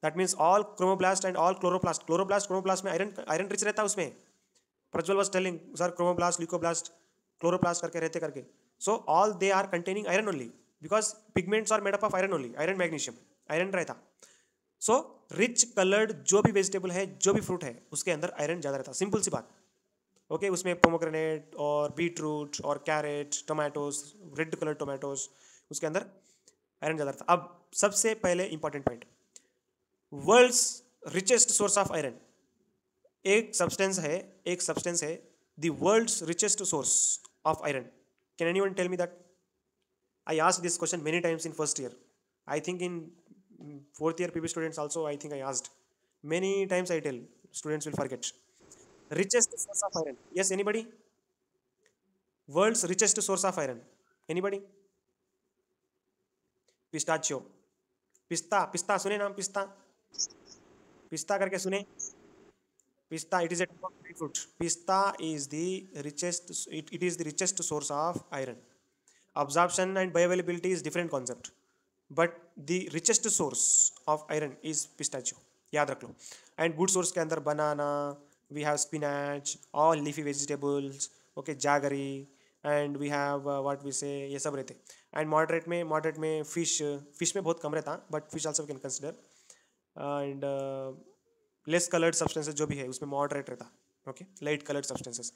that means all chromoblast and all chloroplast, chromoplast में आयरन रिच रहता है उसमें। Prajwal was telling sir chromoblast, leucoblast, chloroplast करके रहते करके, so all they are containing iron only, because pigments are made up of iron only, iron magnesium, iron रहता। So rich coloured जो भी वेजिटेबल है, जो भी फ्रूट है, उसके अंदर आयरन ज़्यादा रहता, सिंपल सी बात, ओके। उसमें पोमोग्रेनेट और बीटरूट और carrot, tomatoes, red colour tomatoes, उसके अंदर आयरन ज़्यादा रहता। अब सबसे पहले important point, world's richest source of iron, एक सब्सटेंस है the world's richest source of iron, can anyone tell me that? I asked this question many times in first year, I think in fourth year PB students also, I think I asked many times, I tell students will forget. Richest source of iron, yes, anybody? World's richest source of iron, anybody? Pistachio, पिस्ता सुने नाम? पिस्ता करके सुने? पिस्ता, it is a type of dry fruit. Pista is the richest, it is the richest source of iron. Absorption and bioavailability is different concept, but the richest source of iron is pistachio, याद रख लो। And good source के अंदर banana, we have spinach, all leafy vegetables, okay, jaggery, and we have what we say, ये सब रहते। And moderate में fish में बहुत कम रहता, but fish also can consider, and less coloured substances जो भी है उसमें मॉडरेट रहता, okay, light coloured substances.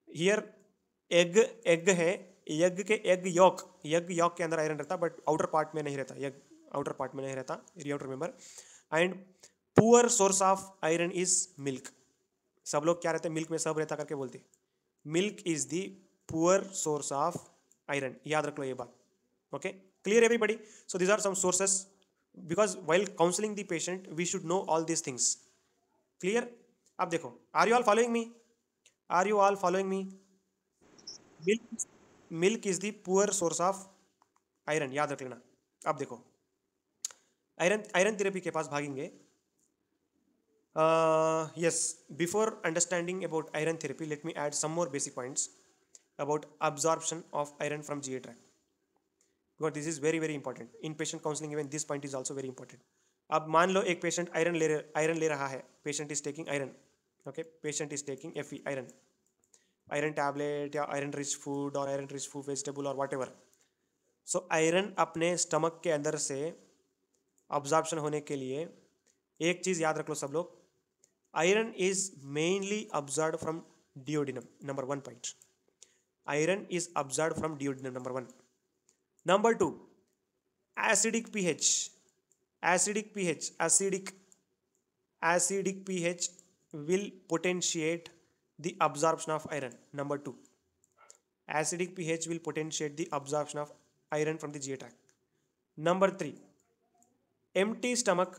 Here egg है, एग यॉक के अंदर आयरन रहता, बट आउटर पार्ट में नहीं रहता, एग आउटर पार्ट में नहीं रहता, you have to remember. And poor source of iron is milk, सब लोग क्या रहते हैं, मिल्क में सब रहता करके बोलते, milk is the poor source of iron, याद रख लो ये बात, okay, clear everybody? So these are some sources because while counseling the patient we should know all these things. Clear? अब देखो, are you all following me? Are you all following me? Milk is the poor source of iron, याद रख लेना. अब देखो, iron iron therapy के पास भागेंगे. Yes, before understanding about iron therapy, let me add some more basic points about absorption of iron from GI tract, because this is very important in patient counseling. Even this point is also very important. अब मान लो एक patient iron ले रहा है. Patient is taking iron. Okay, patient is taking Fe, iron tablet या iron rich food और iron rich food vegetable और what ever. So iron अपने स्टमक के अंदर से अब्जॉर्प्शन होने के लिए एक चीज़ याद रख लो सब लोग, iron is mainly absorb from duodenum. Number 1 point, iron is absorb from duodenum. Number 1. Number 2, acidic pH will potentiate the absorption of iron. Number 2, acidic pH will potentiate the absorption of iron from the GI tract. Number 3, empty stomach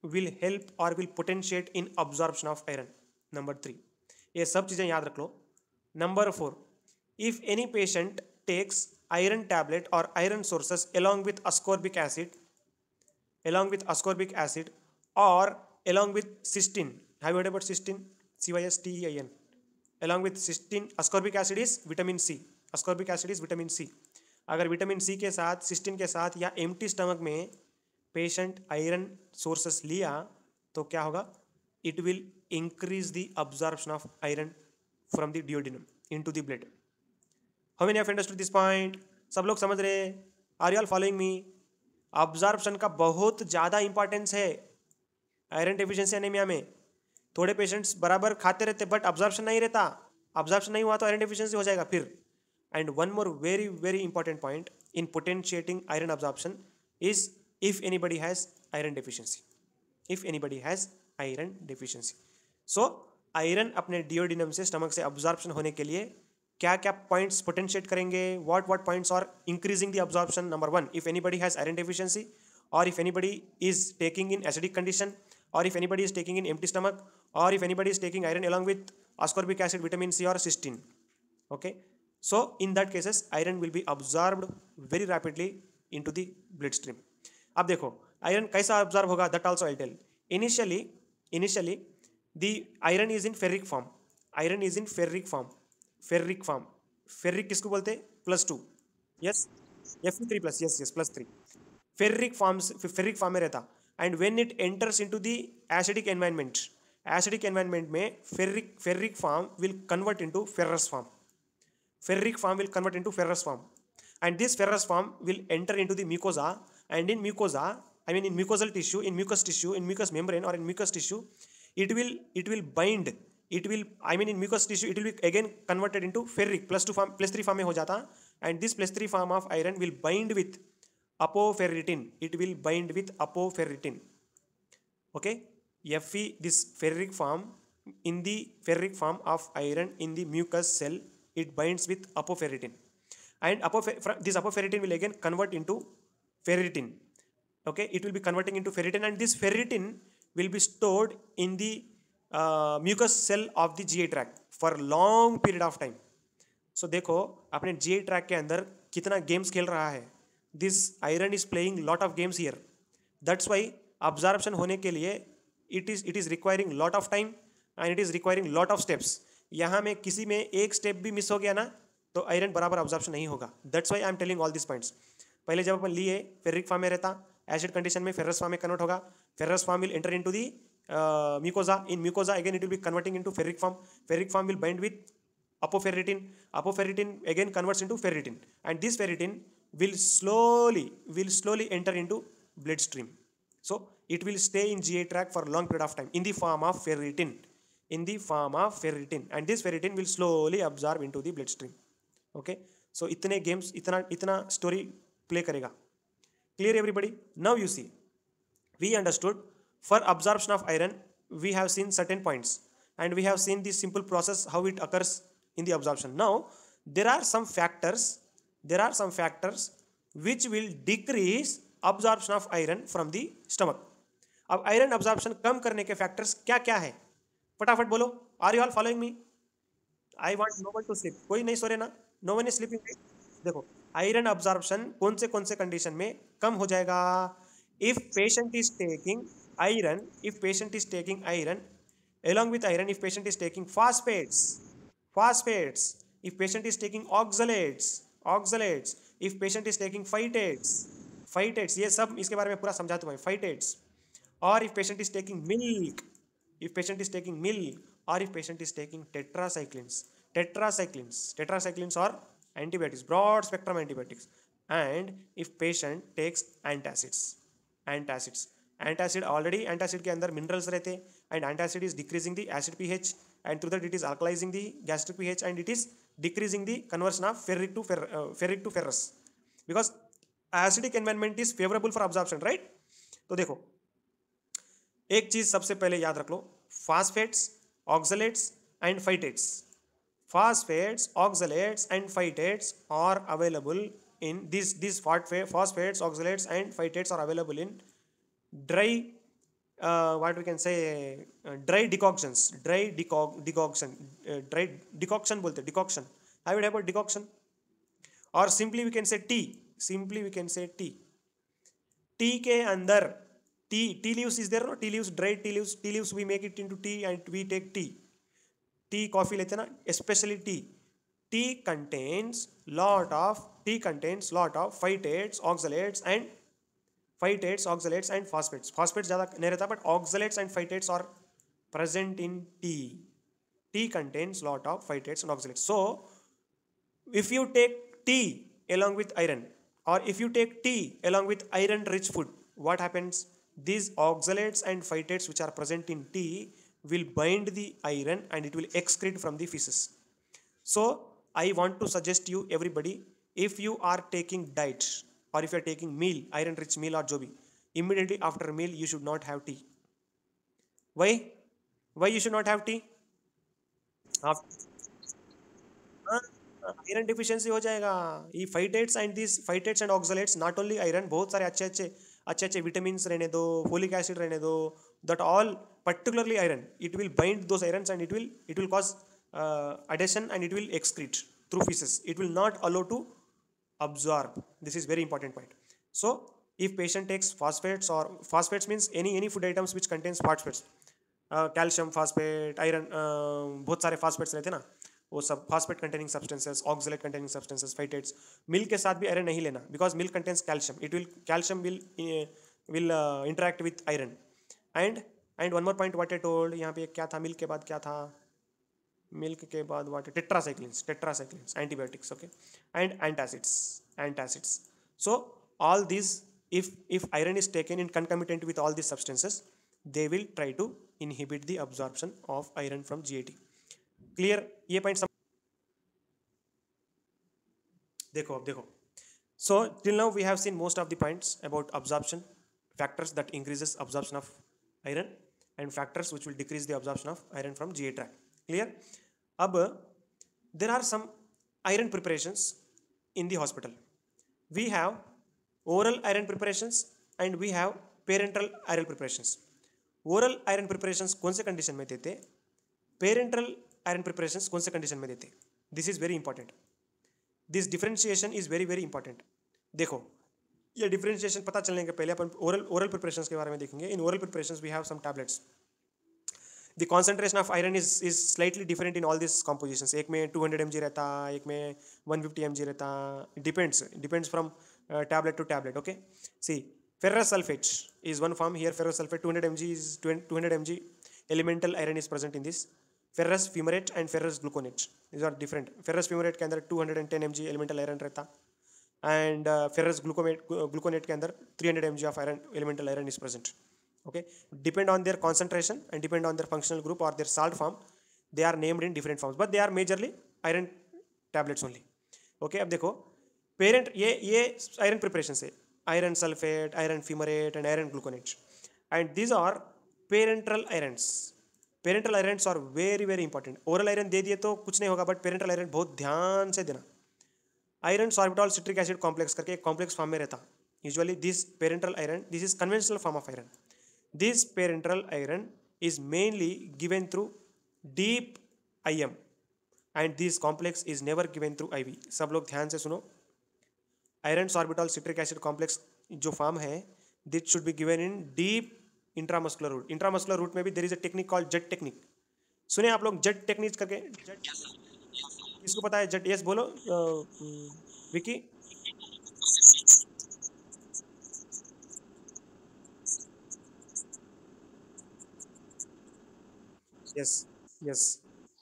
will help or will potentiate in absorption of iron. Number 3, ये सब चीज़ें याद रख लो. Number 4, if any patient takes iron tablet or iron sources along with ascorbic acid or along with cysteine. Have you heard about cysteine? Cysteine. Along with cysteine, ascorbic acid is vitamin C. अगर vitamin C के साथ, cysteine के साथ या empty stomach में patient iron sources लिया तो क्या होगा? It will increase the absorption of iron from the duodenum into the blood. How many have understood this point? सब लोग समझ रहे? Are you all following me? Absorption का बहुत ज़्यादा इंपॉर्टेंस है आयरन डेफिशिएंसी एनीमिया में. थोड़े पेशेंट्स बराबर खाते रहते बट अब्जॉर्प्शन नहीं रहता. अब्जॉर्प्शन नहीं हुआ तो आयरन डेफिशिएंसी हो जाएगा फिर. And one more very important point in potentiating iron absorption is if anybody has iron deficiency. So iron अपने डिओडिनम से स्टमक से अब्जॉर्प्शन होने के लिए क्या क्या पॉइंट्स पोटेंशिएट करेंगे? What points are increasing the absorption? Number 1, if anybody has iron deficiency, or if anybody is taking in acidic condition, or if anybody is taking in empty stomach, or if anybody is taking iron along with ascorbic acid, vitamin C or cysteine. Okay, so in that cases iron will be absorbed very rapidly into the bloodstream. अब देखो iron कैसा absorb होगा, that also I'll tell. Initially the iron is in ferric form. ferric किसको बोलते हैं? +2. yes, Fe3+, yes +3. Ferric form में रहता. And when it enters into the acidic environment में ferric form will convert into ferrous form. And this ferrous form will enter into the mucosa. And in mucosa, I mean in mucosal tissue, in mucous tissue, in mucous membrane or in mucous tissue, it will bind. In mucous tissue it will be again converted into ferric +3 form में हो जाता. And this +3 form of iron will bind with apoferritin. Okay, Fe, this ferric form, in the ferric form of iron in the mucous cell, it binds with apoferritin. And this apoferritin will again convert into ferritin. Okay, it will be converting into ferritin, and this ferritin will be stored in the mucous cell of the GI tract for long period of time. So देखो अपने GI tract के अंदर कितना games खेल रहा है. This iron is playing lot of games here. That's why absorption होने के लिए it is requiring lot of time and it is requiring lot of steps. यहाँ में किसी में एक स्टेप भी मिस हो गया ना तो आयरन बराबर अब्जॉर्प्शन नहीं होगा. That's why I am telling all these points. पहले जब अपन लिए फेरिक फॉर्म में रहता, एसिड कंडीशन में फेरस फॉर्म में कन्वर्ट होगा. Ferrous form will enter into the mucosa. In mucosa again it will be converting into ferric form. Ferric form will bind with apoferritin again converts into ferritin, and this ferritin will slowly enter into bloodstream. So it will stay in GI tract for a long period of time in the form of ferritin, and this ferritin will slowly absorb into the bloodstream. Okay, so इतने games, इतना story play करेगा. Clear everybody? Now you see, we understood for absorption of iron we have seen certain points, and we have seen the simple process how it occurs in the absorption. Now there are some factors which will decrease absorption of iron from the stomach. अब iron absorption कम करने के factors क्या क्या है, फटाफट बोलो। Are you all following me? I want no one to sleep, कोई नहीं सो रहे ना, नो वन इज स्लीपिंग। देखो, आयरन अब्जॉर्प्शन कौन से कंडीशन में कम हो जाएगा? If patient is taking iron, if patient is taking iron along with iron, if patient is taking phosphates, if patient is taking oxalates, if patient is taking phytates, ये सब इसके बारे में पूरा समझा तुम्हें, phytates, और if patient is taking milk, if patient is taking milk, or if patient is taking tetracyclines are antibiotics, broad spectrum antibiotics, and if patient takes antacids, antacid already antacid के अंदर मिनरल्स रहते हैं, and antacid is decreasing the acid pH, and through that it is alkalizing the gastric pH, and it is decreasing the conversion of ferric to ferrous, because acidic environment is favorable for absorption, right? तो देखो, एक चीज सबसे पहले याद रख लो, phosphates, oxalates and phytates, are available in these phosphates, oxalates and phytates are available in dry, what we can say, dry decoctions, dry decoction बोलते, decoction, have you heard about decoction? और simply we can say tea के अंदर tea leaves is there, no? Tea leaves, dried tea leaves we make it into tea and we take tea coffee लेते ना, especially tea contains lot of phytates, oxalates and phosphates ज़्यादा नहीं रहता, but oxalates and phytates are present in tea contains lot of phytates and oxalates. So if you take tea along with iron, or if you take tea along with iron rich food, what happens? These oxalates and phytates which are present in tea will bind the iron and it will excrete from the feces. So I want to suggest you everybody, if you are taking diet or if you are taking meal, iron rich meal or jo bhi, immediately after meal you should not have tea. Why you should not have tea? Iron deficiency हो जाएगा। ये phytates and oxalates, not only iron, बहुत सारे अच्छे vitamin रहने दो, folic acid रहने दो, that all particularly iron, it will bind those irons and it will cause adhesion and it will excrete through feces. It will not allow to absorb. This is very important point. So if patient takes phosphates means any food items which contains phosphates, calcium phosphate, iron, बहुत सारे phosphates रहते ना, वो सब phosphate containing substances, oxalate containing substances, phytates. Milk के साथ भी iron नहीं लेना, because milk contains calcium. Calcium will interact with iron. And one more point what I told, यहाँ पे क्या था, मिल्क के बाद क्या था, मिल्क के बाद what, tetracyclines, antibiotics, okay, and antacids. So all these, if iron is taken in concomitant with all these substances, they will try to inhibit the absorption of iron from GAT. Clear? ये point देखो. So till now we have seen most of the points about absorption, factors that increases absorption of iron and factors which will decrease the absorption of iron from GA tract. Clear? अब there are some iron preparations in the hospital. We have oral iron preparations and we have parenteral iron preparations. Oral iron preparations कौन से condition में देते, parenteral iron preparations कौन से condition में देते? This is very important. This differentiation is very very important. देखो, ये differentiation पता चलने के पहले अपन oral preparations के बारे में देखेंगे. In oral preparations we have some tablets. The concentration of iron is slightly different in all these compositions. एक में 200 mg रहता, एक में 150 mg रहता. Depends from tablet to tablet. Okay. See, ferrous sulfate is one form here. Ferrous sulfate 200 mg elemental iron is present in this. Ferrous fumarate and ferrous gluconate, these are different. Ferrous fumarate के अंदर 210 mg elemental iron रहता, and ferrous gluconate के अंदर 300 mg of iron elemental iron is present. Okay, depend on their concentration and depend on their functional group or their salt form, they are named in different forms, but they are majorly iron tablets only. Okay, अब देखो parent, ये iron preparations है, iron sulfate, iron fumarate and iron gluconate, and these are parenteral irons. Parenteral irons are very very important. Oral iron दे दिए तो कुछ नहीं होगा, but parenteral iron बहुत ध्यान से देना. Iron sorbitol citric acid complex करके एक कॉम्प्लेक्स फॉर्म में रहता, Usually this parental iron, this is conventional form of iron. This parental iron is mainly given through deep IM and this complex is never given through IV. सब लोग ध्यान से सुनो, iron sorbitol citric acid complex जो form है this should be given in deep intramuscular route. Intramuscular route में भी there is a technique called jet technique. सुने आप लोग जेट टेक्निक करके? जेट किसको पता है जेट? यस बोलो Vicky. Yes, yes.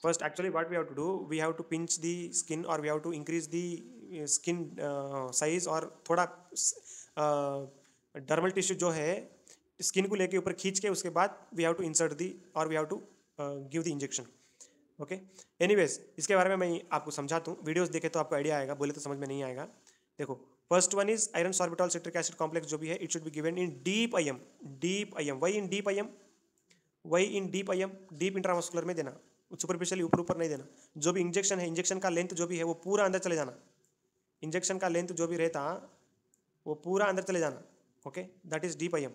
First, actually, what we have to do, we have to pinch the skin or we have to increase the skin size और थोड़ा dermal tissue जो है स्किन को लेके ऊपर खींच के उसके बाद we have to insert the और we have to give the injection. Okay. Anyways इसके बारे में मैं आपको समझाता हूँ. वीडियोस देखे तो आपको आइडिया आएगा, बोले तो समझ में नहीं आएगा. देखो, first one is iron sorbitol citric acid complex जो भी है it should be given in deep IM. Deep IM. Why in deep IM? वही in deep IM, deep intramuscular में देना, सुपरफिशियली ऊपर ऊपर नहीं देना. जो भी इंजेक्शन है, इंजेक्शन का लेंथ जो भी है वो पूरा अंदर चले जाना. इंजेक्शन का लेंथ जो भी रहता वो पूरा अंदर चले जाना. Okay, that is deep IM.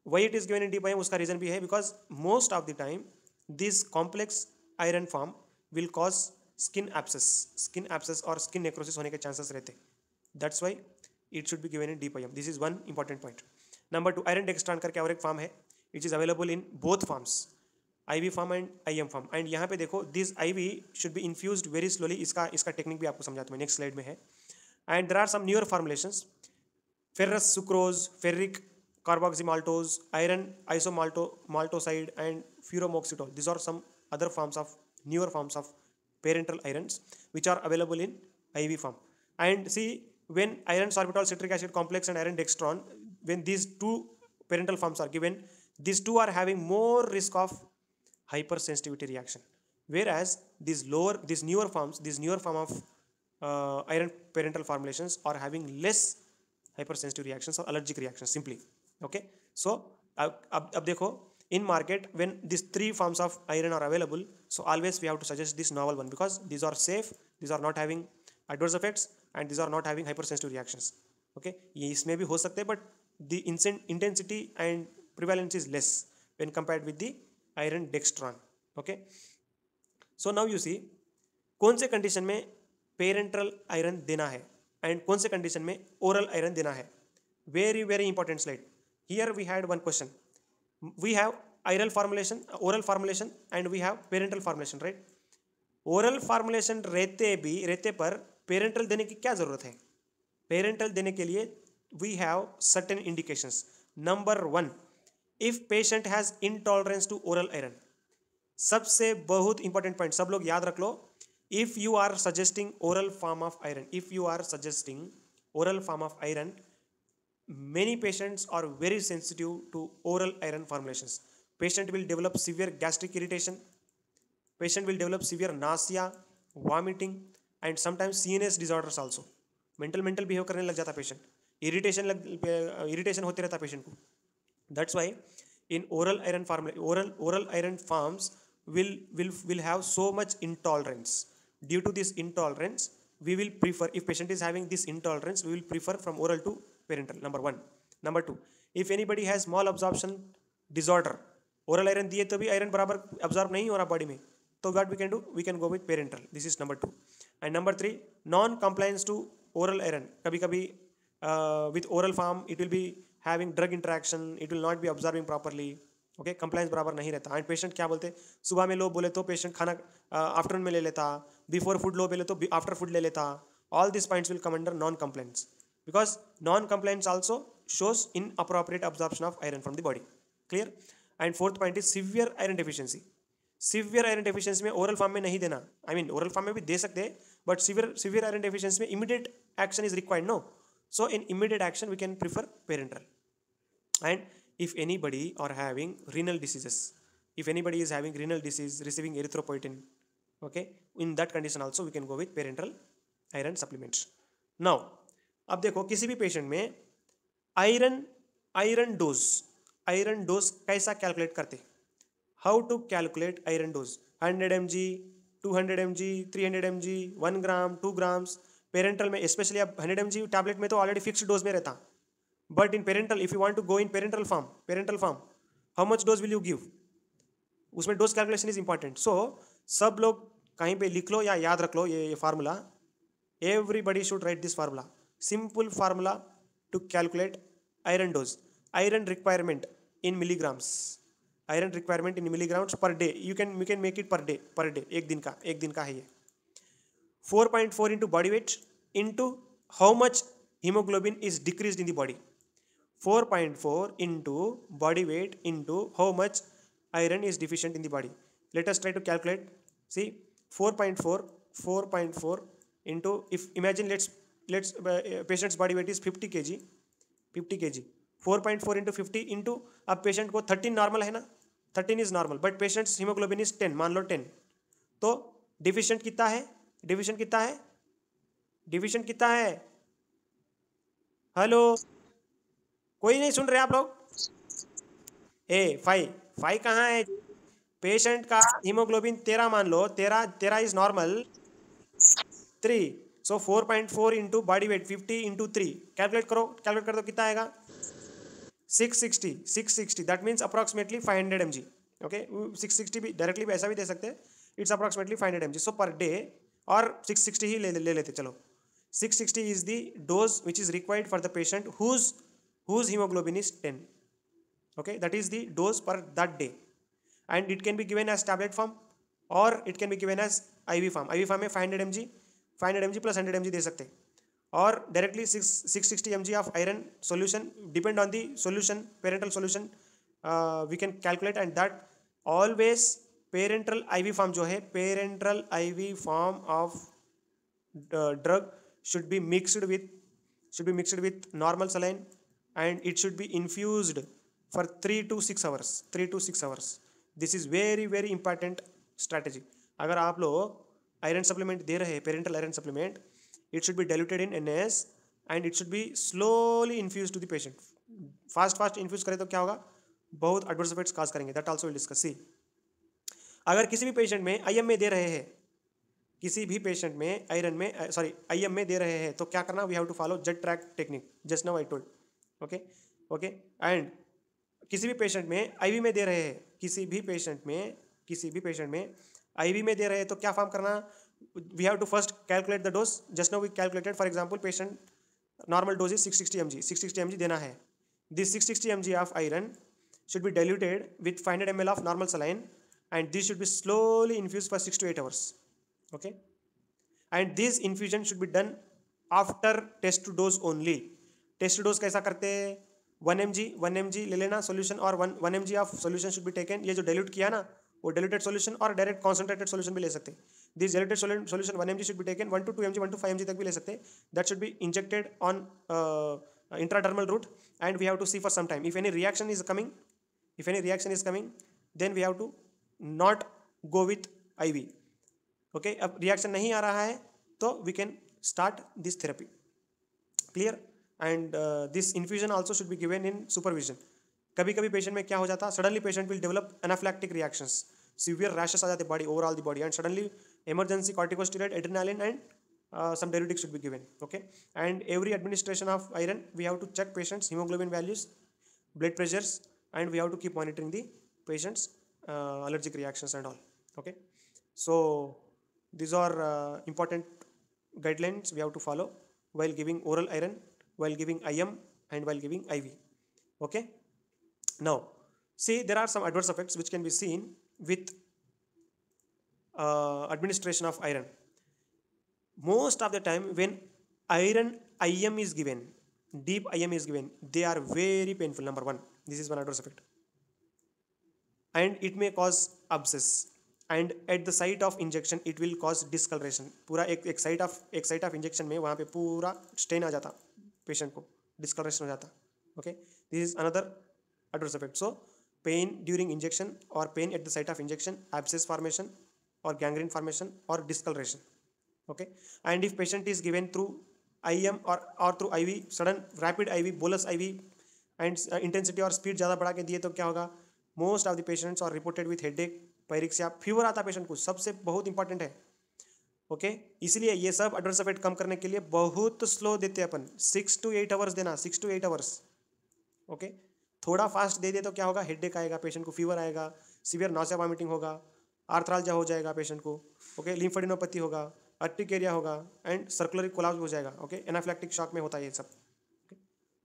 Why it is given in deep IM, उसका रीजन भी है because most of the time this complex iron form will cause skin abscess और स्किन नेक्रोसिस होने के चांसेस रहते. That's why it should be given in deep IM. This is one important point. Number 2, iron dextran करके और एक form है which is available in both forms, IV form and IM form. And यहाँ पे देखो this IV should be infused very slowly. इसका technique भी आपको समझाता हूँ, नेक्स्ट स्लाइड में है. And there are some newer formulations, ferrous sucrose, ferric carboxymaltose, iron isomaltoside and furomoxetol. These are some other forms of newer forms of parental irons which are available in IV form. And see, when iron sorbitol citric acid complex and iron dextron, when these two parental forms are given, these two are having more risk of hypersensitivity reaction, whereas these newer form of iron parental formulations are having less hypersensitive reactions or allergic reactions simply. Okay, so अब देखो, in market when these three forms of iron are available, so always we have to suggest this novel one because these are safe, these are not having adverse effects and these are not having hypersensitive reactions. Okay, ये इसमें भी हो सकते हैं but the intensity and prevalence is less when compared with the iron dextran. Okay, so now you see कौन से condition में parental iron देना है एंड कौन से कंडीशन में ओरल आयरन देना है. Very very important slide. Here we had one question. We have oral formulation, oral formulation and we have parenteral formulation, right. Oral formulation रहते पर पेरेंटल देने की क्या जरूरत है? पेरेंटल देने के लिए we have certain indications. Number 1, if patient has intolerance to oral iron. सबसे बहुत इंपॉर्टेंट पॉइंट सब लोग याद रख लो. If you are suggesting oral form of iron, many patients are very sensitive to oral iron formulations. Patient will develop severe gastric irritation, patient will develop severe nausea, vomiting and sometimes CNS disorders also. mental behave करने लग जाता patient. Irritation होते रहता patient को. That's why in oral iron forms will have so much intolerance. Due to this intolerance, we will prefer, if patient is having this intolerance, we will prefer from oral to parental. Number 1. Number 2, if anybody has malabsorption disorder, oral iron दिए तो भी iron बराबर absorb नहीं हो रहा body में, तो what we can do, we can go with parental. This is number 2. And number 3, non compliance to oral iron. कभी कभी with oral form it will be having drug interaction, it will not be absorbing properly. Okay, compliance बराबर नहीं रहता. And patient क्या बोलते, सुबह में लो बोले तो पेशेंट खाना आफ्टरनून में ले लेता, बिफोर फूड लो बोले तो आफ्टर फूड ले लेता. All this points will come under non compliance because non compliance also shows in appropriate absorption of iron from the body. Clear. And fourth point is severe iron deficiency. Severe iron deficiency में oral form में नहीं देना. I mean oral form में भी दे सकते हैं but severe iron deficiency में immediate action is required. No, so in immediate action we can prefer parenteral. And if anybody are having renal diseases, if anybody is having renal disease receiving erythropoietin, okay, in that condition also we can go with parental iron supplements. Now अब देखो किसी भी patient में iron dose कैसा calculate करते. How to calculate iron dose. 100 mg, 200 mg, 300 mg, 1 gram, 2 grams. Parental में specially अब 100 mg tablet में तो ऑलरेडी फिक्स्ड डोज में रहता, but in parenteral if you want to go in parenteral form how much dose will you give, उसमें dose calculation is important. So सब लोग कहीं पे लिख लो या याद रख लो ये formula. Everybody should write this formula. Simple formula to calculate iron dose. Iron requirement in milligrams. Iron requirement in milligrams per day. You can make it per day. एक दिन का है ये. 4.4 into body weight into how much hemoglobin is decreased in the body. 4.4 into body weight into how much iron is deficient in the body. Let us try to calculate. See, 4.4 into, if imagine let's patient's body weight is 50 kg. 4.4 into 50 into, अब patient को 13 normal है ना, 13 is normal, but patients haemoglobin is 10, मान लो 10, तो deficient कितना है? Deficient कितना है? हेलो, कोई नहीं सुन रहे आप लोग? 5 कहाँ है? पेशेंट का हीमोग्लोबिन 13 मान लो, 13 is normal, 3. So 4.4 into body weight 50 into 3. Calculate कर दो कितना आएगा? 660. That means approximately 500 mg. Okay, 660 भी डायरेक्टली ऐसा भी दे सकते हैं. It's approximately 500 mg. So per day, और 660 ही ले लेते चलो. 660 is the dose which is required for the patient whose hemoglobin is 10. Okay, that is the dose per that day, and it can be given as tablet form or it can be given as IV form. IV form में 500 mg plus 100 mg दे सकते, और directly 660 mg of iron solution, depend on the solution, parental solution, we can calculate, and that always parental IV form जो है, parental IV form of drug should be mixed with normal saline, and it should be infused for 3 to 6 hours. This is very very important strategy. अगर आप लोग iron supplement दे रहे हैं, parental iron supplement, it should be diluted in NaS and it should be slowly infused to the patient. Fast infuse करें तो क्या होगा? बहुत एडवर्स इफेक्ट्स काज करेंगे. That also will discuss. See, अगर किसी भी पेशेंट में IM में दे रहे हैं, किसी भी पेशेंट में IM में दे रहे हैं, तो क्या करना? We have to follow jet track technique, just now I told. Okay. And किसी भी पेशेंट में IV में दे रहे हैं, किसी भी पेशेंट में IV में दे रहे हैं, तो क्या फॉर्म करना? We have to first calculate the dose. Just now we calculated. For example, patient normal dose is 660 mg देना है. This 660 mg of iron should be diluted with 500 ml of normal saline, and this should be slowly infused for 6 to 8 hours. Okay, and this infusion should be done after test dose only. Test dose कैसा करते हैं? 1 mg ले लेना solution, और 1 mg of solution should be taken. ये जो dilute किया ना, वो डाइल्यूटेड सोल्यूशन और डायरेक्ट कॉन्सेंट्रेटेड सोल्यूशन भी ले सकते हैं. This diluted solution 1 mg should be taken. 1 to 2 mg 1 to 5 mg तक भी ले सकते हैं. That should be injected on intradermal route, and we have to see for some time. If any reaction is coming, then we have to not go with IV. Okay, अब reaction नहीं आ रहा है तो we can start this therapy. Clear? And this infusion also should be given in supervision. कभी कभी patient में क्या हो जाता? Suddenly patient will develop anaphylactic reactions, severe rashes आ जाते body, overall the body, and suddenly emergency corticosteroid, adrenaline, and some diuretic should be given. Okay, and every administration of iron, we have to check patients' hemoglobin values, blood pressures, and we have to keep monitoring the patients' allergic reactions and all. Okay, so these are important guidelines we have to follow while giving oral iron, while giving IM, and while giving IV. Okay, now see, there are some adverse effects which can be seen with administration of iron. Most of the time when iron IM is given, deep IM is given, they are very painful. Number one, this is one adverse effect, and it may cause abscess, and at the site of injection it will cause discoloration. पूरा एक site of injection में वहाँ पे पूरा stain आ जाता, patient को discoloration हो जाता. Okay, this is another adverse effect. So pain during injection or pain at the site of injection, abscess formation or gangrene formation or discoloration. Okay, and if patient is given through IM or through IV, sudden rapid IV, bolus IV, and intensity और speed ज़्यादा बढ़ा के दिए तो क्या होगा? Most of the patients are reported with headache, pyrexia, fever आता patient को. सबसे बहुत इंपॉर्टेंट है, ओके इसलिए ये सब एडवर्स इफेक्ट कम करने के लिए बहुत स्लो देते हैं अपन, 6 to 8 आवर्स देना, 6 to 8 आवर्स। ओके थोड़ा फास्ट दे दे तो क्या होगा, हेडेक आएगा, पेशेंट को फीवर आएगा, सीवियर नॉसिया वॉमिटिंग होगा, आर्थरालजा हो जाएगा पेशेंट को, ओके लिम्फेडिनोपैथी होगा, अर्टिकेरिया होगा एंड सर्कुलर कोलैप्स हो जाएगा। ओके एनाफिलैक्टिक शॉक में होता है ये सब।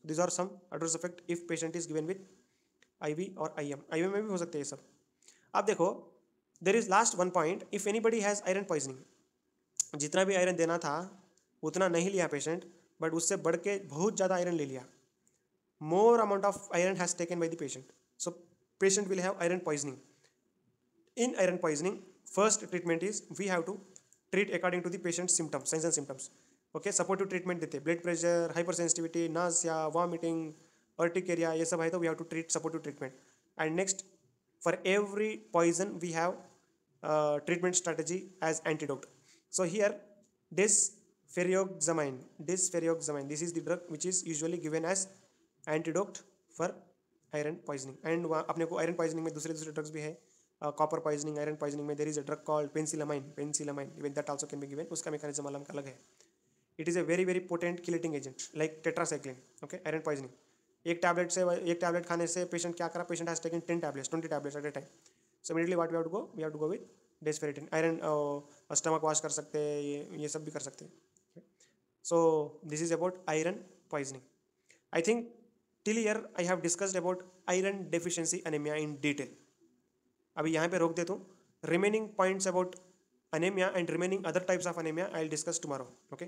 This are some adverse effect if patient is given with IV और आईएम। आईएम में भी हो सकते हैं ये सब। अब देखो there is last one point, if anybody has iron poisoning, जितना भी आयरन देना था उतना नहीं लिया पेशेंट, बट उससे बढ़ के बहुत ज़्यादा आयरन ले लिया, more amount of iron has taken by the patient, so patient will have iron poisoning. In iron poisoning, first treatment is we have to treat according to the patient's symptoms, signs and symptoms. Okay supportive treatment देते, blood pressure, hypersensitivity, nausea, vomiting, urticaria, ये सब है तो we have to treat supportive treatment. And next, for every poison we have treatment strategy as antidote. So here dysferrioxamine, this is the drug which is usually given as antidote for iron poisoning. And अपने को iron poisoning में दूसरे drugs भी है, copper poisoning, iron poisoning में there is a drug called penicillamine, even that also can be given, उसका mechanism अलग है। It is a very very potent chelating agent like tetracycline. Okay iron poisoning, एक tablet खाने से patient क्या करा, patient has taken 10 tablets 20 tablets at a time, so immediately what we have to go with desferrioxamine. Iron stomach wash कर सकते हैं, ये सब भी कर सकते हैं। So this is about iron poisoning. I think till year I have discussed about iron deficiency anaemia in detail. अभी यहाँ पे रोक देता हूँ, remaining points about anaemia and remaining other types of anaemia I will discuss tomorrow. Okay.